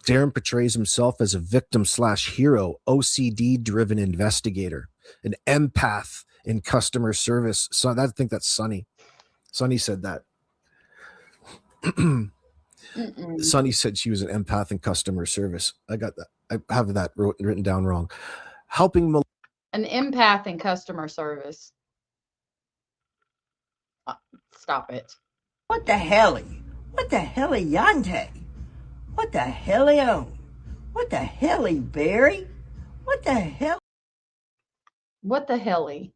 Darren portrays himself as a victim/hero, OCD-driven investigator, an empath in customer service. So I think that's Sunny. Sunny said that. Sunny said she was an empath in customer service. I got that. I have that written down wrong. Helping an empath in customer service. Stop it. What the helly? What the helly Yante? What the helly What the helly Barry? What the hell? What the helly?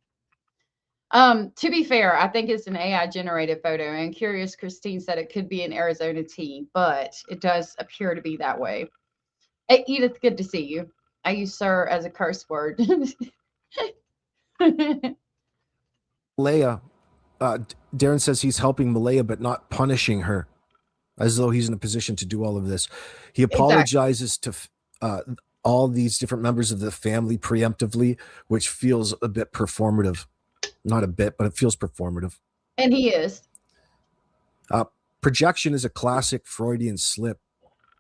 To be fair, I think it's an AI generated photo, and Curious Christine said it could be an Arizona tea, but it does appear to be that way. Hey, Edith, good to see you. I use sir as a curse word. Leia, Darren says he's helping Malaya, but not punishing her, as though he's in a position to do all of this. He apologizes to all these different members of the family preemptively, which feels a bit performative. Not a bit, but it feels performative. And he is. Projection is a classic Freudian slip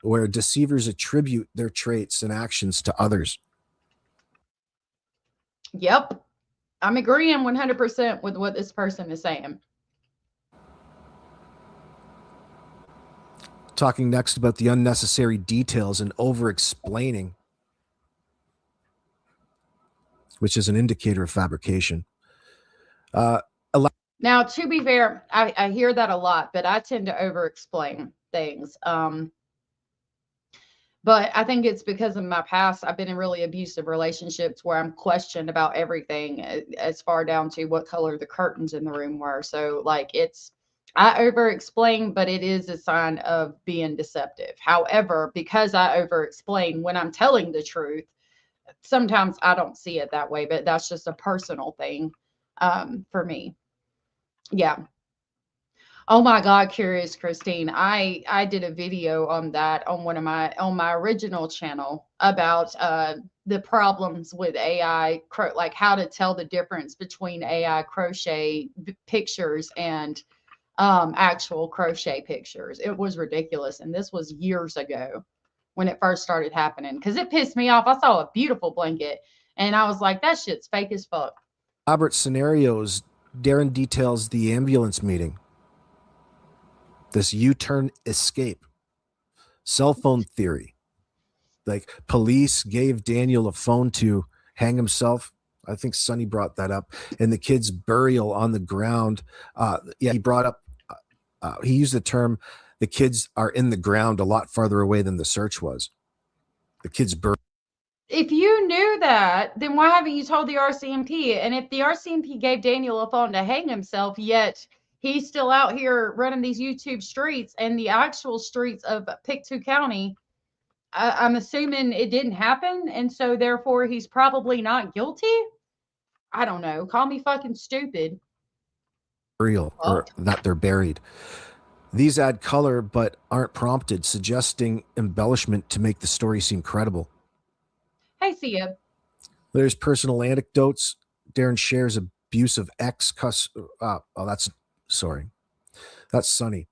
where deceivers attribute their traits and actions to others. Yep. I'm agreeing 100% with what this person is saying. Talking next about the unnecessary details and over-explaining, which is an indicator of fabrication. Now, to be fair, I hear that a lot, but I tend to over-explain things. But I think it's because of my past. I've been in really abusive relationships where I'm questioned about everything, as far down to what color the curtains in the room were. So, like, I over-explain, but it is a sign of being deceptive. However, because I over-explain when I'm telling the truth, sometimes I don't see it that way, but that's just a personal thing for me. Yeah. Oh my God, Curious Christine. I did a video on that on my original channel about the problems with AI, like how to tell the difference between AI crochet pictures and actual crochet pictures. It was ridiculous. And this was years ago when it first started happening, because it pissed me off. I saw a beautiful blanket and I was like, that shit's fake as fuck. Elaborate scenarios. Darren details the ambulance meeting. This U-turn escape. Cell phone theory. Like, police gave Daniel a phone to hang himself. I think Sonny brought that up. And the kid's burial on the ground. He brought up, he used the term, the kids are in the ground a lot farther away than the search was. The kids buried. If you knew that, then why haven't you told the RCMP? And if the RCMP gave Daniel a phone to hang himself, yet he's still out here running these YouTube streets and the actual streets of Pictou County, I'm assuming it didn't happen. And so therefore he's probably not guilty. I don't know. Call me fucking stupid. Real, or that they're buried. These add color but aren't prompted, suggesting embellishment to make the story seem credible. Hey, Sia. There's personal anecdotes. Darren shares abuse of that's Sunny.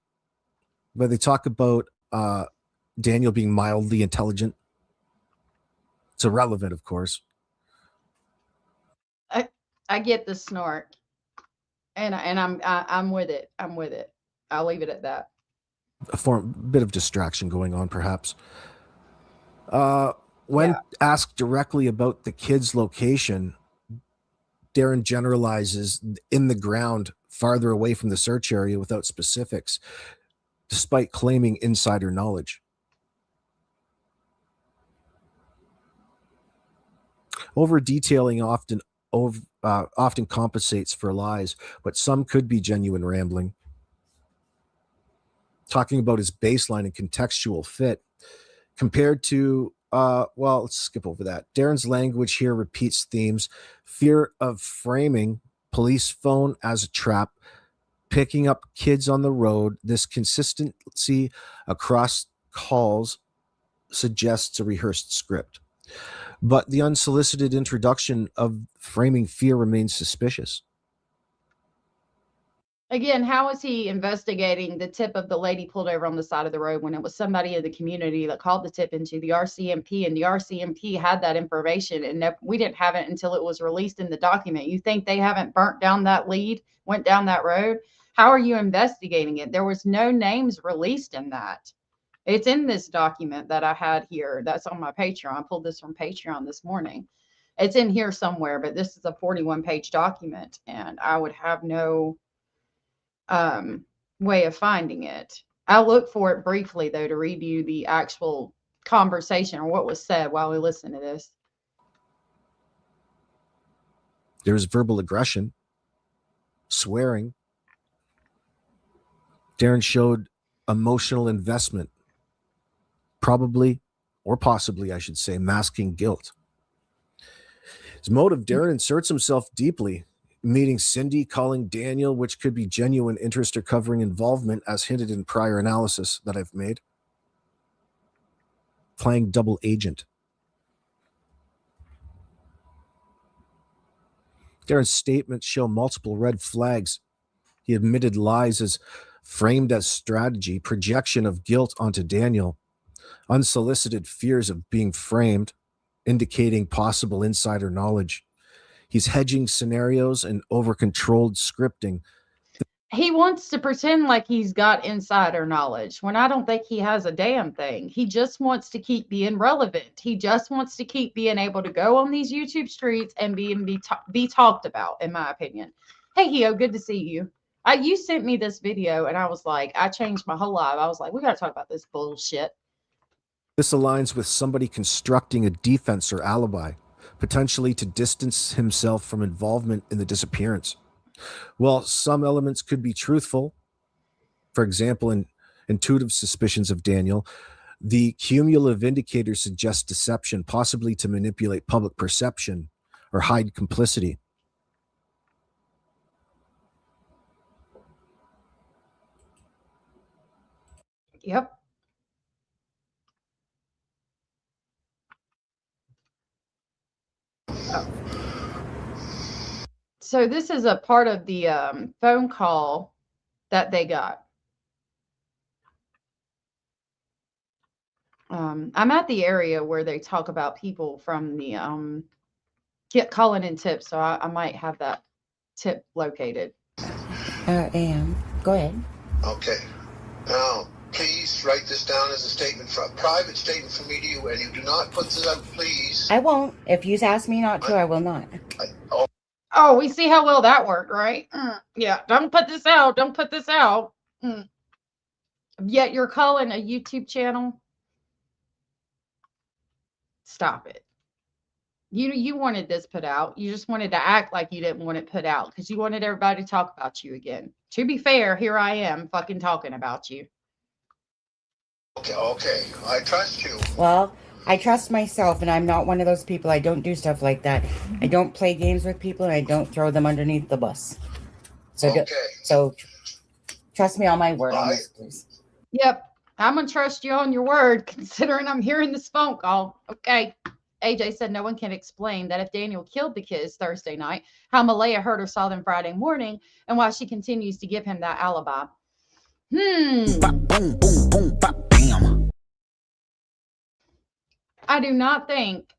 But they talk about Daniel being mildly intelligent. It's irrelevant, of course. I get the snort, and I'm with it. I'm with it. I'll leave it at that. a bit of distraction going on, perhaps. When asked directly about the kid's location, Darren generalizes in the ground farther away from the search area without specifics, despite claiming insider knowledge. Over detailing often compensates for lies, but some could be genuine rambling. Talking about his baseline and contextual fit compared to well, let's skip over that. Darren's language here repeats themes: fear of framing, police phone as a trap, picking up kids on the road. This consistency across calls suggests a rehearsed script. But the unsolicited introduction of framing fear remains suspicious. Again, how is he investigating the tip of the lady pulled over on the side of the road when it was somebody in the community that called the tip into the RCMP, and the RCMP had that information, and we didn't have it until it was released in the document? You think they haven't burnt down that lead, went down that road? How are you investigating it? There was no names released in that. It's in this document that I had here. That's on my Patreon. I pulled this from Patreon this morning. It's in here somewhere, but this is a 41-page document, and I would have no way of finding it. I'll look for it briefly, though, to read you the actual conversation or what was said while we listen to this. There's verbal aggression, swearing. Darren showed emotional investment, probably, or possibly, I should say, masking guilt. His motive: Darren inserts himself deeply, meeting Cindy, calling Daniel, which could be genuine interest or covering involvement, as hinted in prior analysis that I've made. Playing double agent. Darren's statements show multiple red flags. He admitted lies as framed as strategy, projection of guilt onto Daniel, unsolicited fears of being framed, indicating possible insider knowledge. He's hedging scenarios and over-controlled scripting. He wants to pretend like he's got insider knowledge when I don't think he has a damn thing. He just wants to keep being relevant. He just wants to keep being able to go on these YouTube streets and be talked about, in my opinion. Hey, Hio, good to see you. You sent me this video, and I was like, I changed my whole life. I was like, we got to talk about this bullshit. This aligns with somebody constructing a defense or alibi, potentially to distance himself from involvement in the disappearance. While some elements could be truthful, for example, in intuitive suspicions of Daniel, the cumulative indicators suggest deception, possibly to manipulate public perception or hide complicity. Yep. Oh. So this is a part of the phone call that they got. I'm at the area where they talk about people from the get calling in tips, so I might have that tip located. AM. Go ahead. Okay. Now, please write this down as a statement, for a private statement from me to you, and you do not put this out, please. I won't. If you ask me not to, I will not. Oh, we see how well that worked, right? Yeah, don't put this out. Don't put this out. Yet you're calling a YouTube channel. Stop it. You wanted this put out. You just wanted to act like you didn't want it put out because you wanted everybody to talk about you again. To be fair, here I am fucking talking about you. Okay. I trust you. Well, I trust myself, and I'm not one of those people. I don't do stuff like that. I don't play games with people, and I don't throw them underneath the bus. So, so trust me on my word on this, please. Yep. I'm going to trust you on your word, considering I'm hearing this phone call. Okay. AJ said no one can explain that if Daniel killed the kids Thursday night, how Malaya heard or saw them Friday morning, and why she continues to give him that alibi. Boom, boom, boom, bam. I do not think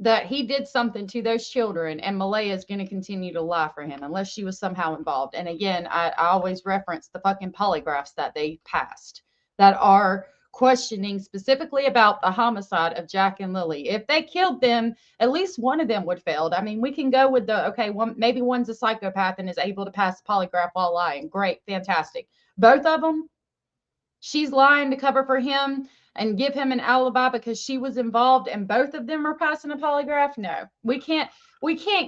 that he did something to those children and Malaya is going to continue to lie for him unless she was somehow involved. And again, I always reference the fucking polygraphs that they passed. that are questioning specifically about the homicide of Jack and Lilly. If they killed them, at least one of them would failed. I mean, we can go with the okay, maybe one's a psychopath and is able to pass the polygraph while lying. Great, fantastic. Both of them, she's lying to cover for him and give him an alibi because she was involved, and both of them are passing a polygraph. No, we can't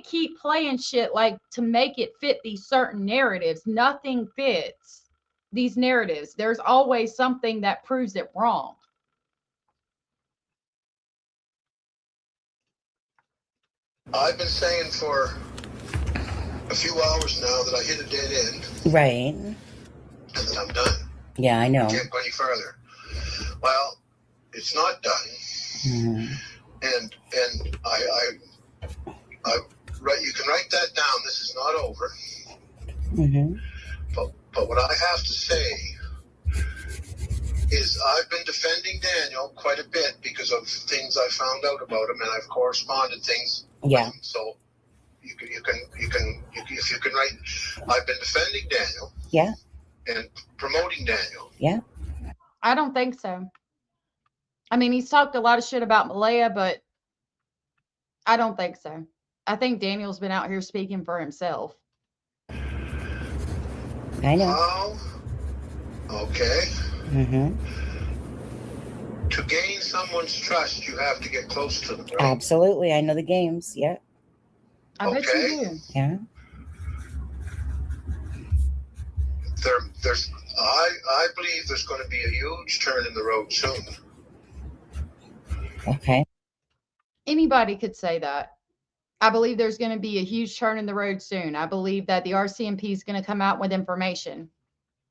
keep playing shit like to make it fit these certain narratives. Nothing fits these narratives. There's always something that proves it wrong. I've been saying for a few hours now that I hit a dead end. Right. And that I'm done. Yeah, I know. Can't go any further. Well, it's not done. Mm-hmm. And I right. You can write that down. This is not over. Mm-hmm. But what I have to say is I've been defending Daniel quite a bit because of things I found out about him, and I've corresponded things. Yeah. With him. So you can if you can write. I've been defending Daniel. Yeah. And promoting Daniel. Yeah. I don't think so. I mean, he's talked a lot of shit about Malaya, but I don't think so. I think Daniel's been out here speaking for himself. I know. Oh, okay. Mm-hmm. To gain someone's trust, you have to get close to them, right? Absolutely. I know the games. Yeah. I bet you do. Yeah. I believe there's going to be a huge turn in the road soon. Okay. Anybody could say that. I believe there's going to be a huge turn in the road soon. I believe that the RCMP is going to come out with information.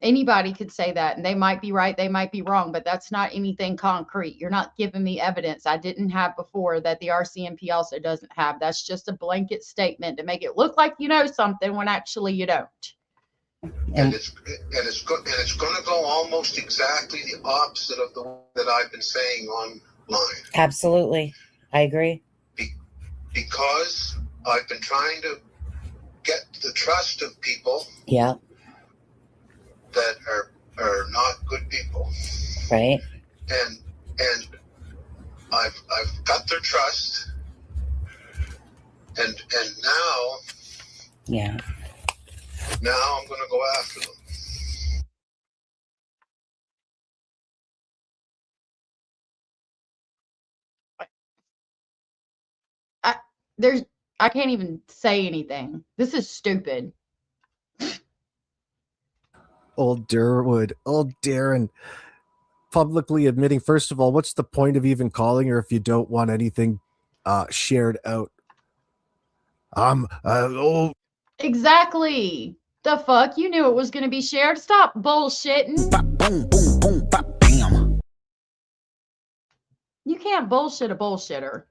Anybody could say that, and they might be right, they might be wrong, but that's not anything concrete. You're not giving me evidence I didn't have before that the RCMP also doesn't have. That's just a blanket statement to make it look like you know something when actually you don't. And it's going to go almost exactly the opposite of the one that I've been saying online. Absolutely. I agree. Because I've been trying to get the trust of people. Yeah. That are not good people. Right. And I've got their trust. And now. Yeah. Now I'm going to go after them. I can't even say anything. This is stupid. Old Derwood, old Darren, publicly admitting, first of all, what's the point of even calling her if you don't want anything shared out? Exactly. The fuck? You knew it was going to be shared. Stop bullshitting. Boom, boom, boom, bam. You can't bullshit a bullshitter.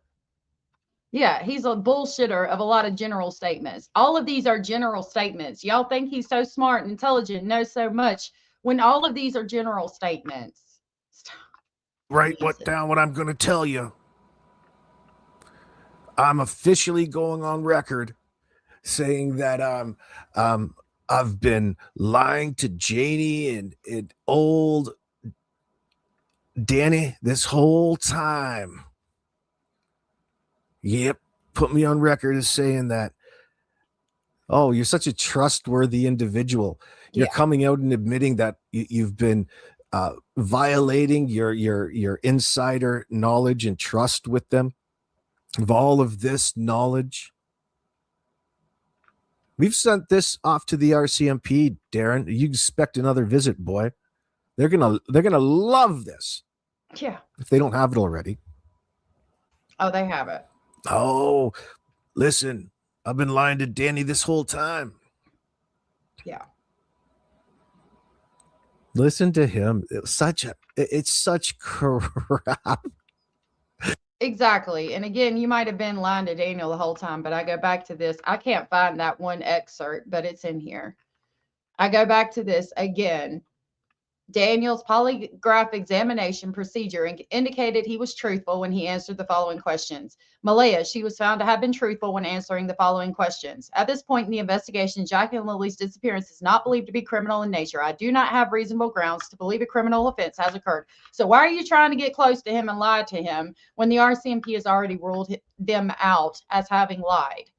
Yeah, he's a bullshitter of a lot of general statements. All of these are general statements. Y'all think he's so smart and intelligent, knows so much, when all of these are general statements. Stop. Write down what I'm going to tell you. I'm officially going on record saying that I've been lying to Janie and old Danny this whole time. Yep, put me on record as saying that. Oh, you're such a trustworthy individual. You're coming out and admitting that you've been violating your insider knowledge and trust with them. Of all of this knowledge, we've sent this off to the RCMP, Darren. You expect another visit, boy. They're gonna love this. Yeah. If they don't have it already. Oh, they have it. Oh, listen, I've been lying to Danny this whole time. Yeah. Listen to him. It's such crap. Exactly. And again, you might have been lying to Daniel the whole time, but I go back to this. I can't find that one excerpt, but it's in here. I go back to this again. Daniel's polygraph examination procedure indicated he was truthful when he answered the following questions. Malaya, she was found to have been truthful when answering the following questions. At this point in the investigation, Jack and Lily's disappearance is not believed to be criminal in nature. I do not have reasonable grounds to believe a criminal offense has occurred. So why are you trying to get close to him and lie to him when the RCMP has already ruled them out as having lied?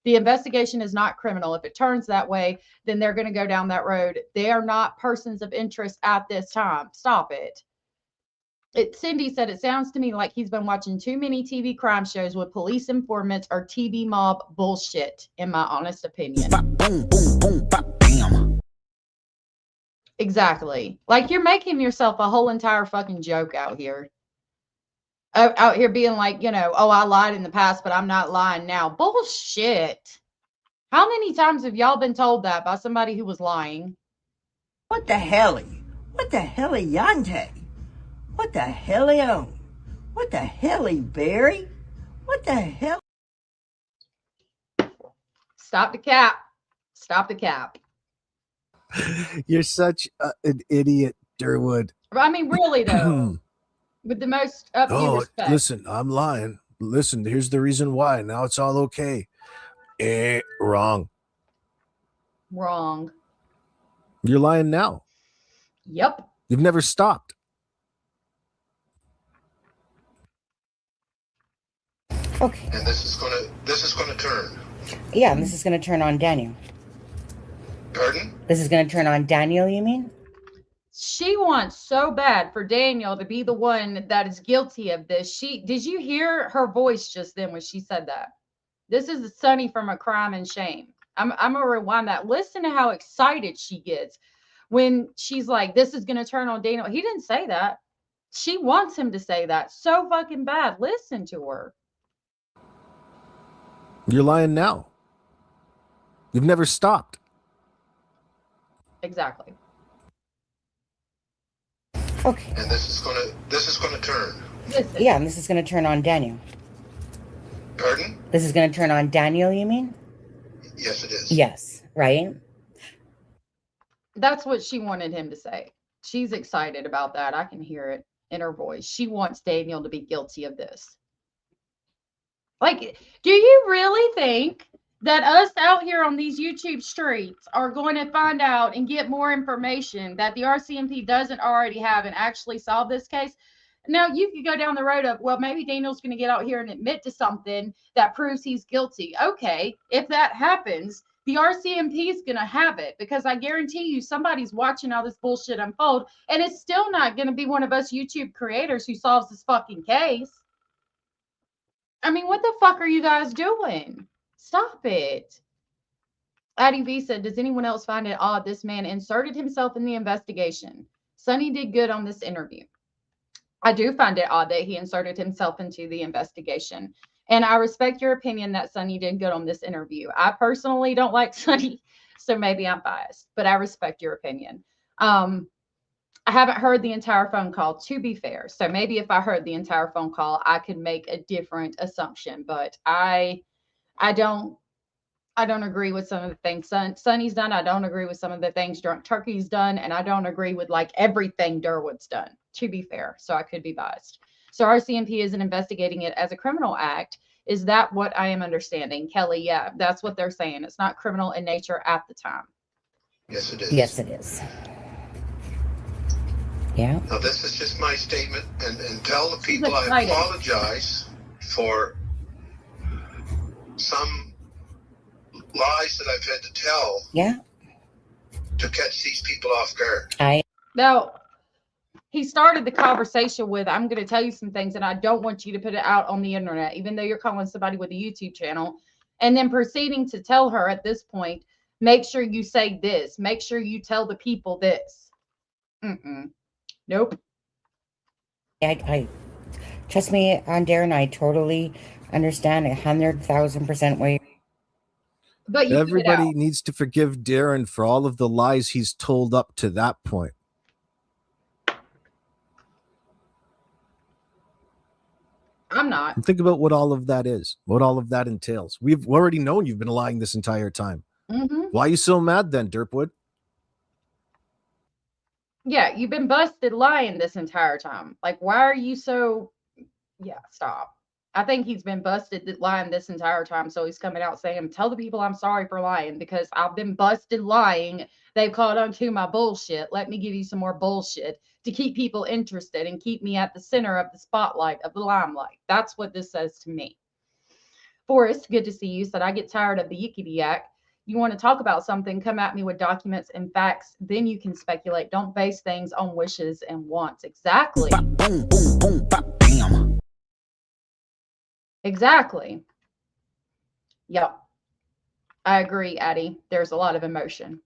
The investigation is not criminal. If it turns that way, then they're going to go down that road. They are not persons of interest at this time. Stop it. Cindy said, it sounds to me like he's been watching too many TV crime shows with police informants or TV mob bullshit, in my honest opinion. Boom, boom, boom, bop, bam. Exactly. Like, you're making yourself a whole entire fucking joke out here. Out here being like, you know, oh, I lied in the past, but I'm not lying now. Bullshit. How many times have y'all been told that by somebody who was lying? What the helly? What the helly yante? What the helly What the helly Barry? What the hell? Stop the cap. Stop the cap. You're such an idiot, Derwood. I mean, really, though. With the most upbeat respect. Listen, I'm lying. Listen, here's the reason why. Now it's all okay. Wrong. Wrong. You're lying now. Yep. You've never stopped. Okay. And this is gonna turn. Yeah, and this is going to turn on Daniel. Pardon? This is going to turn on Daniel, you mean? She wants so bad for Daniel to be the one that is guilty of this. Did you hear her voice just then when she said that? This is Sunny from A Crime and Shame. I'm gonna rewind that. Listen to how excited she gets when she's like, this is gonna turn on Daniel. He didn't say that. She wants him to say that so fucking bad. Listen to her. You're lying now. You've never stopped. Exactly. Okay. And this is gonna turn. Listen. Yeah, and this is going to turn on Daniel. Pardon? This is going to turn on Daniel, you mean? Yes, it is. Yes, right? That's what she wanted him to say. She's excited about that. I can hear it in her voice. She wants Daniel to be guilty of this. Like, do you really think that us out here on these YouTube streets are going to find out and get more information that the RCMP doesn't already have and actually solve this case? Now, you could go down the road of, well, maybe Daniel's going to get out here and admit to something that proves he's guilty. Okay, if that happens, the RCMP is going to have it, because I guarantee you somebody's watching all this bullshit unfold, and it's still not going to be one of us YouTube creators who solves this fucking case. I mean, what the fuck are you guys doing? Stop it. Addie V said, does anyone else find it odd this man inserted himself in the investigation? Sonny did good on this interview. I do find it odd that he inserted himself into the investigation. And I respect your opinion that Sonny did good on this interview. I personally don't like Sonny, so maybe I'm biased, but I respect your opinion. I haven't heard the entire phone call, to be fair. So maybe if I heard the entire phone call, I could make a different assumption. But I don't agree with some of the things Sonny's done. I don't agree with some of the things Drunk Turkey's done, and I don't agree with like everything Derwood's done, to be fair. So I could be biased. So RCMP isn't investigating it as a criminal act. Is that what I am understanding? Kelly, yeah, that's what they're saying. It's not criminal in nature at the time. Yes, it is. Yes, it is. Yeah. Now, this is just my statement, and tell the people I apologize for some lies that I've had to tell. Yeah. To catch these people off guard. Now, he started the conversation with, I'm going to tell you some things, and I don't want you to put it out on the internet, even though you're calling somebody with a YouTube channel, and then proceeding to tell her at this point, make sure you say this, make sure you tell the people this. Nope. I trust me on Darren, I totally understand 100,000% way. But everybody needs to forgive Darren for all of the lies he's told up to that point. I'm not. And think about what all of that is, what all of that entails. We've already known you've been lying this entire time. Why are you so mad then, Derwood? Yeah, you've been busted lying this entire time. Like, why are you so? Yeah, stop. I think he's been busted lying this entire time. So he's coming out saying, tell the people I'm sorry for lying because I've been busted lying. They've caught on to my bullshit. Let me give you some more bullshit to keep people interested and keep me at the center of the spotlight, of the limelight. That's what this says to me. Forrest, good to see you. Said, I get tired of the yickety yak. You want to talk about something, come at me with documents and facts. Then you can speculate. Don't base things on wishes and wants. Exactly. Boom, boom, boom, bop, bam. Exactly. Yep. I agree, Addie. There's a lot of emotion.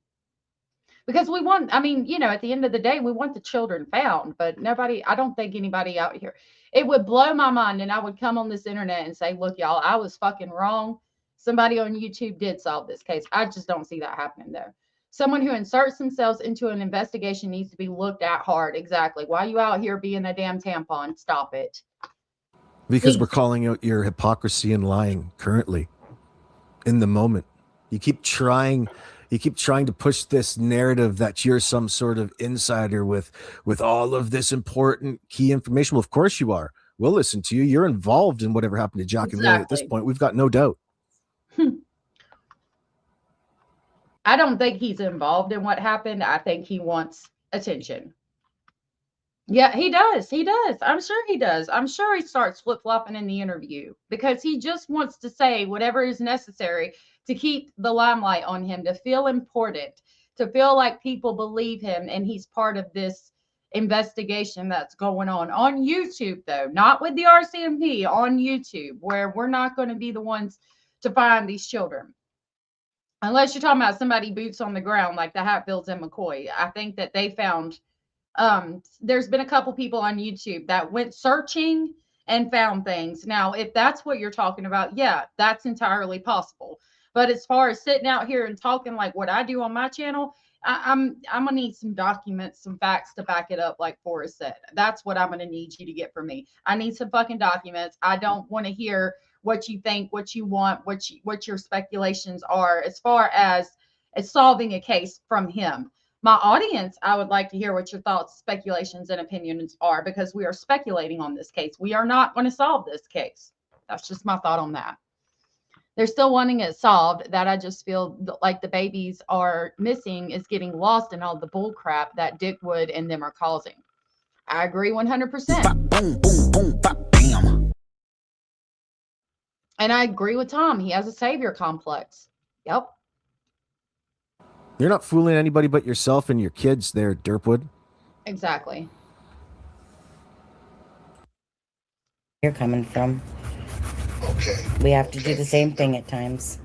Because we want, I mean, you know, at the end of the day, we want the children found, but nobody, I don't think anybody out here, it would blow my mind. And I would come on this internet and say, look, y'all, I was fucking wrong. Somebody on YouTube did solve this case. I just don't see that happening though. Someone who inserts themselves into an investigation needs to be looked at hard. Exactly. Why are you out here being a damn tampon? Stop it. Because we're calling out your hypocrisy and lying currently in the moment. You keep trying to push this narrative that you're some sort of insider with all of this important key information. Well, of course you are. We'll listen to you. You're involved in whatever happened to Jack and Lilly at this point. We've got no doubt. I don't think he's involved in what happened. I think he wants attention. Yeah, he does. He does. I'm sure he does. I'm sure he starts flip-flopping in the interview because he just wants to say whatever is necessary to keep the limelight on him, to feel important, to feel like people believe him and he's part of this investigation that's going on YouTube, though, not with the RCMP, on YouTube, where we're not going to be the ones to find these children. Unless you're talking about somebody boots on the ground like the Hatfields and McCoy. I think that they found there's been a couple people on YouTube that went searching and found things. Now, if that's what you're talking about, yeah, that's entirely possible. But as far as sitting out here and talking like what I do on my channel, I'm gonna need some documents, some facts to back it up, like Forrest said. That's what I'm gonna need you to get from me. I need some fucking documents. I don't want to hear what you think, what you want, what your speculations are as far as solving a case from him. My audience, I would like to hear what your thoughts, speculations, and opinions are, because we are speculating on this case. We are not going to solve this case. That's just my thought on that. They're still wanting it solved. That I just feel like the babies are missing is getting lost in all the bull crap that Derwood and them are causing. I agree 100%. Boom, boom, boom, bop, bam. And I agree with Tom. He has a savior complex. Yep. You're not fooling anybody but yourself and your kids there, Derwood. Exactly. You're coming from. Okay. We have to do the same thing at times,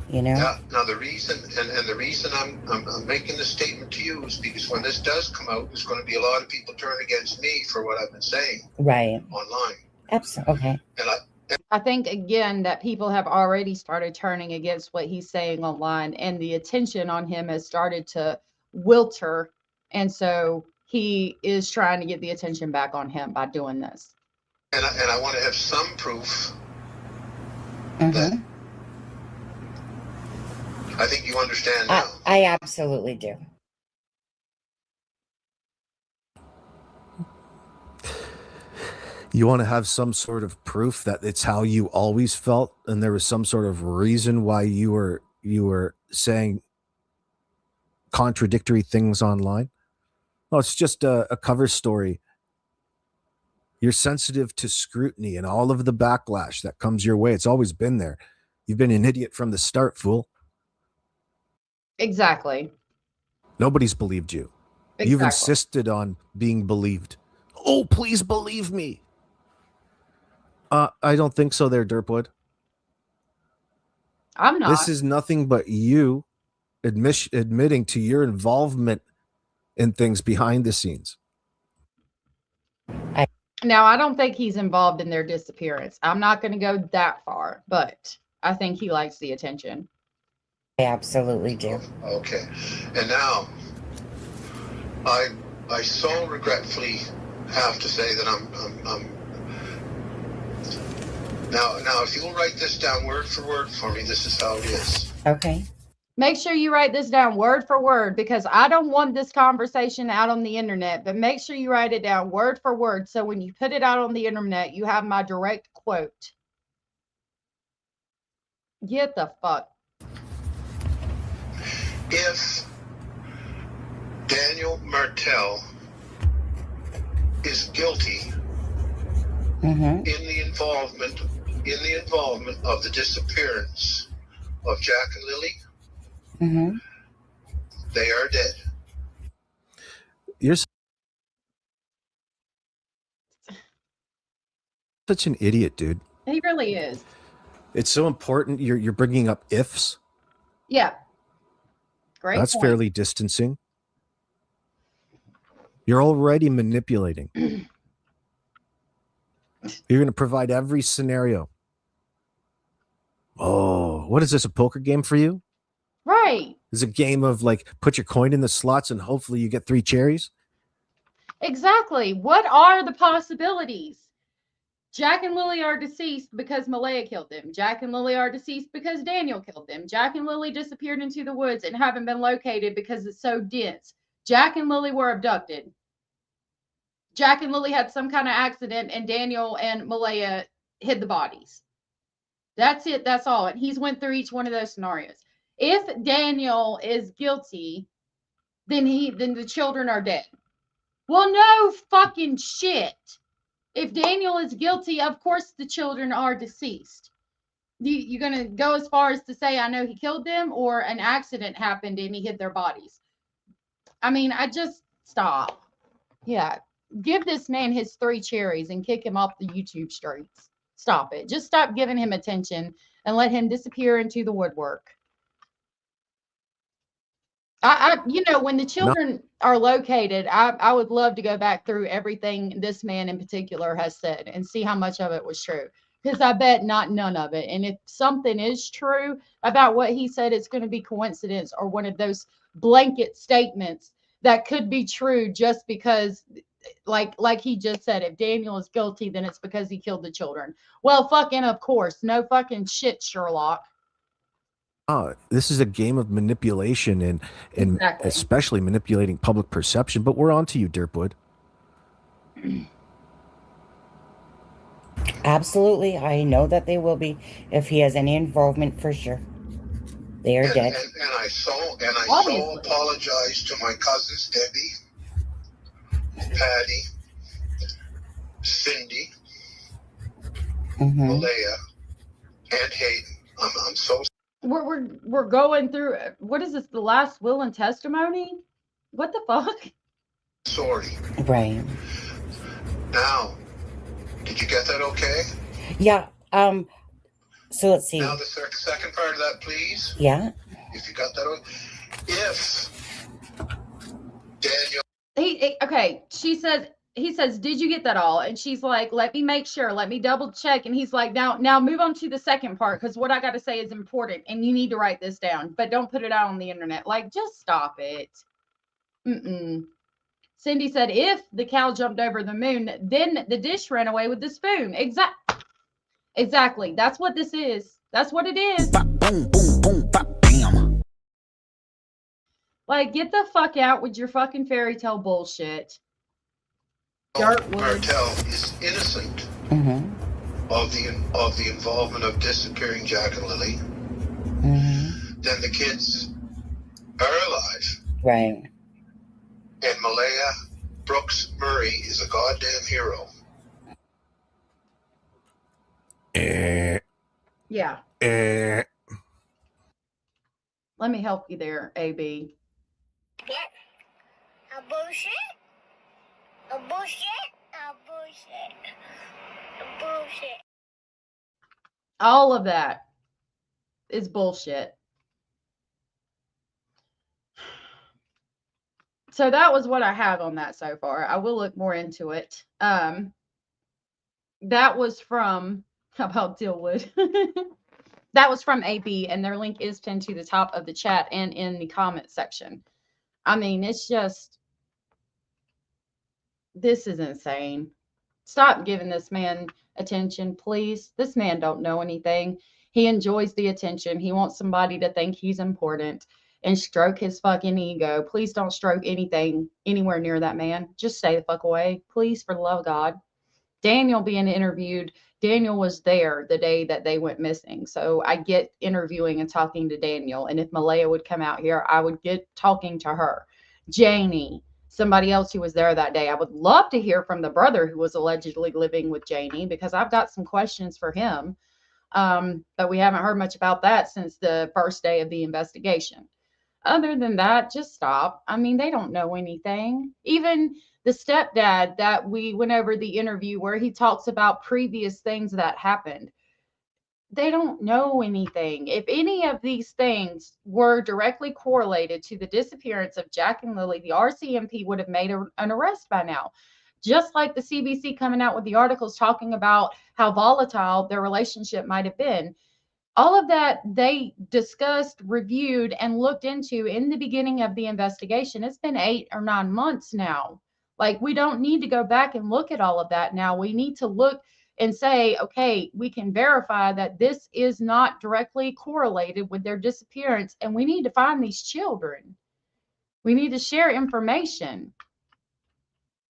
you know? Now the reason, and the reason I'm making this statement to you is because when this does come out, there's going to be a lot of people turn against me for what I've been saying. Right. Online. Absolutely. Okay. And I think, again, that people have already started turning against what he's saying online, and the attention on him has started to wilter. And so he is trying to get the attention back on him by doing this. And I want to have some proof Mm-hmm. that I think you understand now. I absolutely do. You want to have some sort of proof that it's how you always felt, and there was some sort of reason why you were saying contradictory things online. No, it's just a cover story. You're sensitive to scrutiny and all of the backlash that comes your way. It's always been there. You've been an idiot from the start, fool. Exactly. Nobody's believed you. Exactly. You've insisted on being believed. Oh, please believe me. I don't think so there, Derwood. I'm not. This is nothing but you admitting to your involvement in things behind the scenes. Now, I don't think he's involved in their disappearance. I'm not going to go that far, but I think he likes the attention. I absolutely do. Okay. And now, I so regretfully have to say that I'm now if you'll write this down word for word for me, this is how it is. Okay. Make sure you write this down word for word, because I don't want this conversation out on the internet, but make sure you write it down word for word. So when you put it out on the internet, you have my direct quote. Get the fuck. If Daniel Martell is guilty in the involvement of the disappearance of Jack and Lilly, they are dead. You're such an idiot, dude. He really is. It's so important. You're bringing up ifs. Yeah. Great. That's point. fairly distancing. You're already manipulating. You're going to provide every scenario. Oh, what is this, a poker game for you? Right. It's a game of like, put your coin in the slots and hopefully you get 3 cherries. Exactly. What are the possibilities? Jack and Lilly are deceased because Malaya killed them. Jack and Lilly are deceased because Daniel killed them. Jack and Lilly disappeared into the woods and haven't been located because it's so dense. Jack and Lilly were abducted. Jack and Lilly had some kind of accident and Daniel and Malaya hid the bodies. That's it. That's all. And he's went through each one of those scenarios. If Daniel is guilty, then the children are dead. Well, no fucking shit. If Daniel is guilty, of course the children are deceased. You're going to go as far as to say, I know he killed them, or an accident happened and he hid their bodies. I mean, I just stop. Yeah. Give this man his 3 cherries and kick him off the YouTube streets. Stop it. Just stop giving him attention and let him disappear into the woodwork. When the children are located, I would love to go back through everything this man in particular has said and see how much of it was true. Because I bet none of it. And if something is true about what he said, it's going to be coincidence or one of those blanket statements that could be true just because, like he just said, if Daniel is guilty, then it's because he killed the children. Well, fucking of course. No fucking shit, Sherlock. This is a game of manipulation and Exactly. especially manipulating public perception. But we're on to you, Derwood. Absolutely. I know that they will be if he has any involvement, for sure. They are dead. And I so Obviously. apologize to my cousins, Debbie, Patty, Cindy, Malaya, and Hayden. I'm so We're going through, what is this, the last will and testimony? What the fuck? sorry. Right. Now, did you get that okay? Yeah. So let's see. Now the second part of that, please. Yeah. If you got that okay. If Daniel Okay, he says, did you get that all? And she's like, let me make sure, let me double check. And he's like, now move on to the second part, because what I got to say is important and you need to write this down, but don't put it out on the internet. Like, just stop it. Cindy said, if the cow jumped over the moon, then the dish ran away with the spoon. Exactly. That's what this is. That's what it is. Boom, boom, boom, bop, bam. Like, get the fuck out with your fucking fairy tale bullshit. Martell is innocent of the involvement of disappearing Jack and Lilly, then the kids are alive. Right. And Malaya Brooks Murray is a goddamn hero. Yeah. Let me help you there, AB. What? A bullshit? A bullshit? A bullshit. A bullshit. All of that is bullshit. So that was what I have on that so far. I will look more into it. That was from, how about Derwood? That was from AB, and their link is pinned to the top of the chat and in the comment section. I mean, it's just, this is insane. Stop giving this man attention, please. This man don't know anything. He enjoys the attention. He wants somebody to think he's important and stroke his fucking ego. Please don't stroke anything anywhere near that man. Just stay the fuck away. Please, for the love of God. Daniel being interviewed, Daniel was there the day that they went missing. So I get interviewing and talking to Daniel. And if Malaya would come out here, I would get talking to her. Janie, somebody else who was there that day. I would love to hear from the brother who was allegedly living with Janie, because I've got some questions for him. But we haven't heard much about that since the first day of the investigation. Other than that, just stop. I mean, they don't know anything. Even the stepdad that we went over the interview where he talks about previous things that happened, they don't know anything. If any of these things were directly correlated to the disappearance of Jack and Lilly, the RCMP would have made an arrest by now. Just like the CBC coming out with the articles talking about how volatile their relationship might have been. All of that they discussed, reviewed, and looked into in the beginning of the investigation. It's been 8 or 9 months now. Like, we don't need to go back and look at all of that now. We need to look and say, okay, we can verify that this is not directly correlated with their disappearance, and we need to find these children. We need to share information.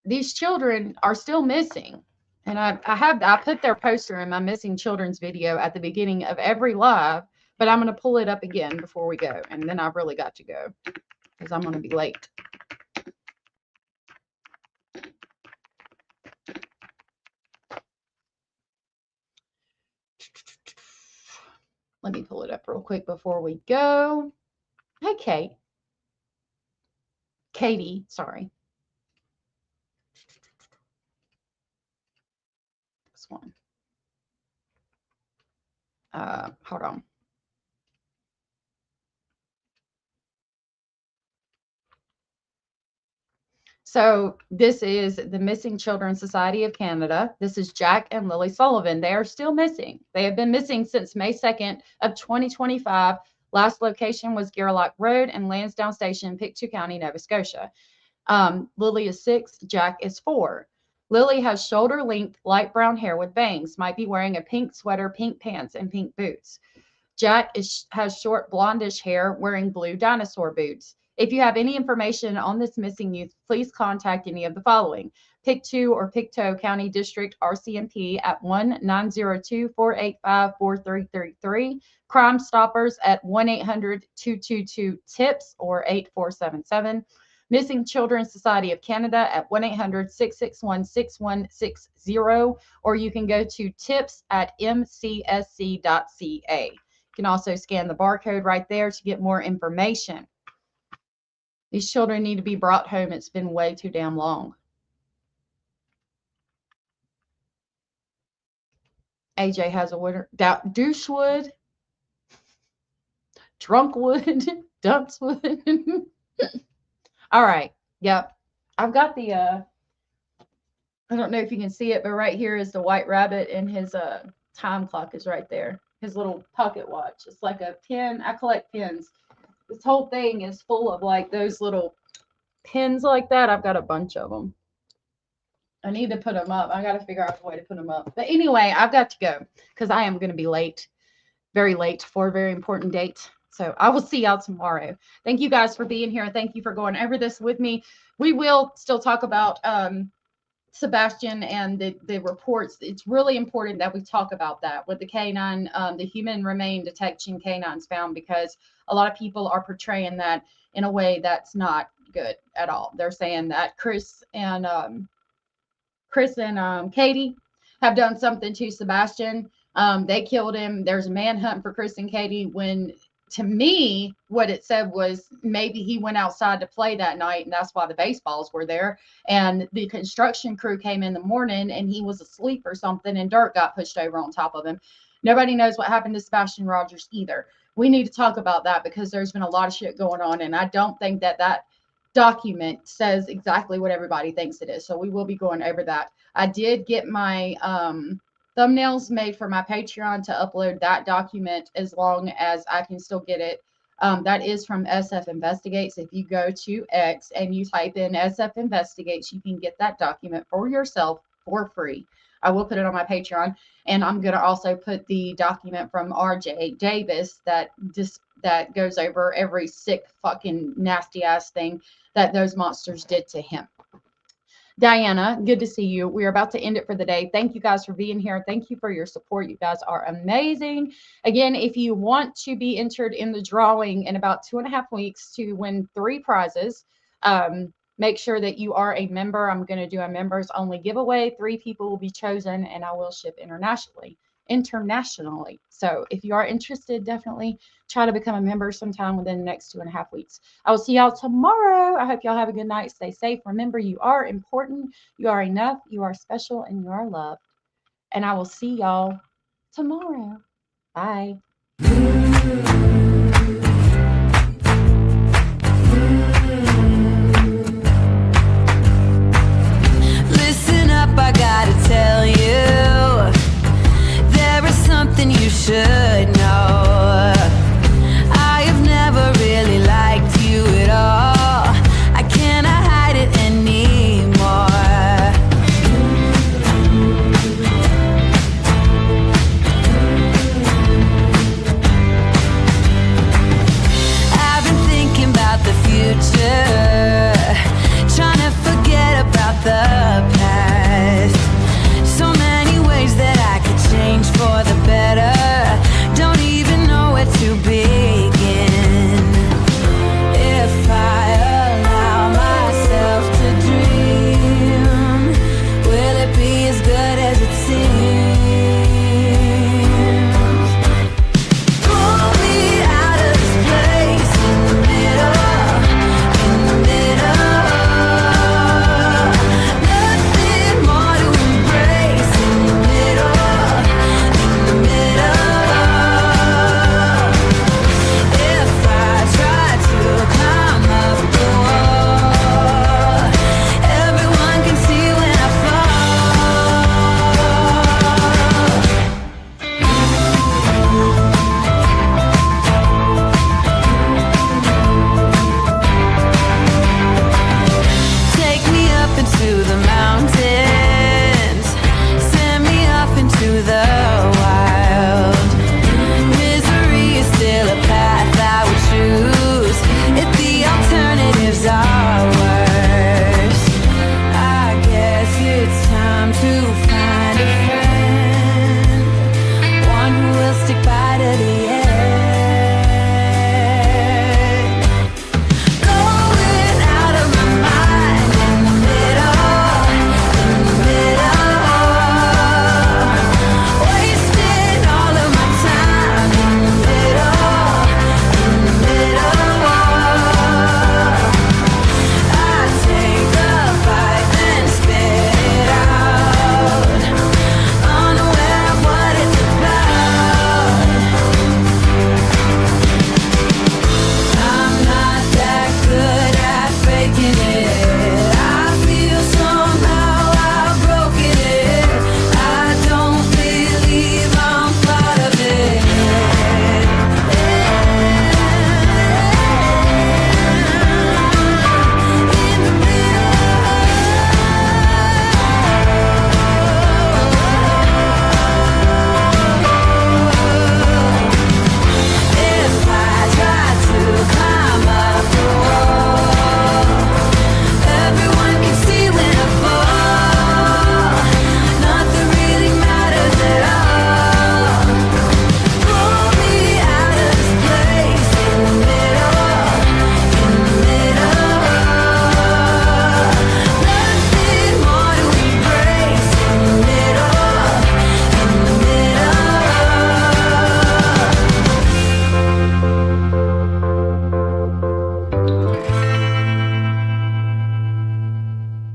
These children are still missing. And I put their poster in my missing children's video at the beginning of every live, but I'm going to pull it up again before we go. And then I've really got to go because I'm going to be late. Let me pull it up real quick before we go. Hey, Katie, sorry. One. Hold on. So this is the Missing Children Society of Canada. This is Jack and Lilly Sullivan. They are still missing. They have been missing since May 2nd of 2025. Last location was Garlock Road and Lansdowne Station, Pictou County, Nova Scotia. Lilly is 6, Jack is 4. Lilly has shoulder-length light brown hair with bangs, might be wearing a pink sweater, pink pants, and pink boots. Jack has short blondish hair, wearing blue dinosaur boots. If you have any information on this missing youth, please contact any of the following. Pictou or Pictou County District RCMP at 1-902-485-4333. Crime Stoppers at 1-800-222-TIPS or 8477. Missing Children Society of Canada at 1-800-661-6160, or you can go to tips@mcsc.ca. You can also scan the barcode right there to get more information. These children need to be brought home. It's been way too damn long. AJ has a winner. Douchewood, Drunkwood, Dunkswood. All right. Yep. I've got the, I don't know if you can see it, but right here is the white rabbit, and his time clock is right there. His little pocket watch. It's like a pin. I collect pins. This whole thing is full of like those little pins like that. I've got a bunch of them. I need to put them up. I got to figure out a way to put them up. But anyway, I've got to go because I am going to be late, very late for a very important date. So I will see y'all tomorrow. Thank you guys for being here. Thank you for going over this with me. We will still talk about Sebastian and the reports. It's really important that we talk about that with the canine, the human remain detection canines found, because a lot of people are portraying that in a way that's not good at all. They're saying that Chris and Katie have done something to Sebastian. They killed him. There's a manhunt for Chris and Katie, when to me, what it said was maybe he went outside to play that night, and that's why the baseballs were there. And the construction crew came in the morning, and he was asleep or something, and dirt got pushed over on top of him. Nobody knows what happened to Sebastian Rogers either. We need to talk about that because there's been a lot of shit going on, and I don't think that document says exactly what everybody thinks it is. So we will be going over that. I did get my thumbnails made for my Patreon to upload that document as long as I can still get it. That is from SF Investigates. If you go to X and you type in SF Investigates, you can get that document for yourself for free. I will put it on my Patreon, and I'm going to also put the document from RJ Davis that goes over every sick, fucking nasty ass thing that those monsters did to him. Diana, good to see you. We're about to end it for the day. Thank you guys for being here. Thank you for your support. You guys are amazing. Again, if you want to be entered in the drawing in about 2.5 weeks to win 3 prizes, make sure that you are a member. I'm going to do a members only giveaway. 3 people will be chosen, and I will ship internationally. So if you are interested, definitely try to become a member sometime within the next 2.5 weeks. I will see y'all tomorrow. I hope y'all have a good night. Stay safe. Remember, you are important. You are enough. You are special, and you are loved. And I will see y'all tomorrow. Bye. Listen up, I gotta tell you, there is something you should know. I have never really liked you at all. I cannot hide it anymore. I've been thinking about the future, trying to forget about the past. So many ways that I could change for the better. Don't even know where to begin. If I allow myself to dream, will it be as good as it seems?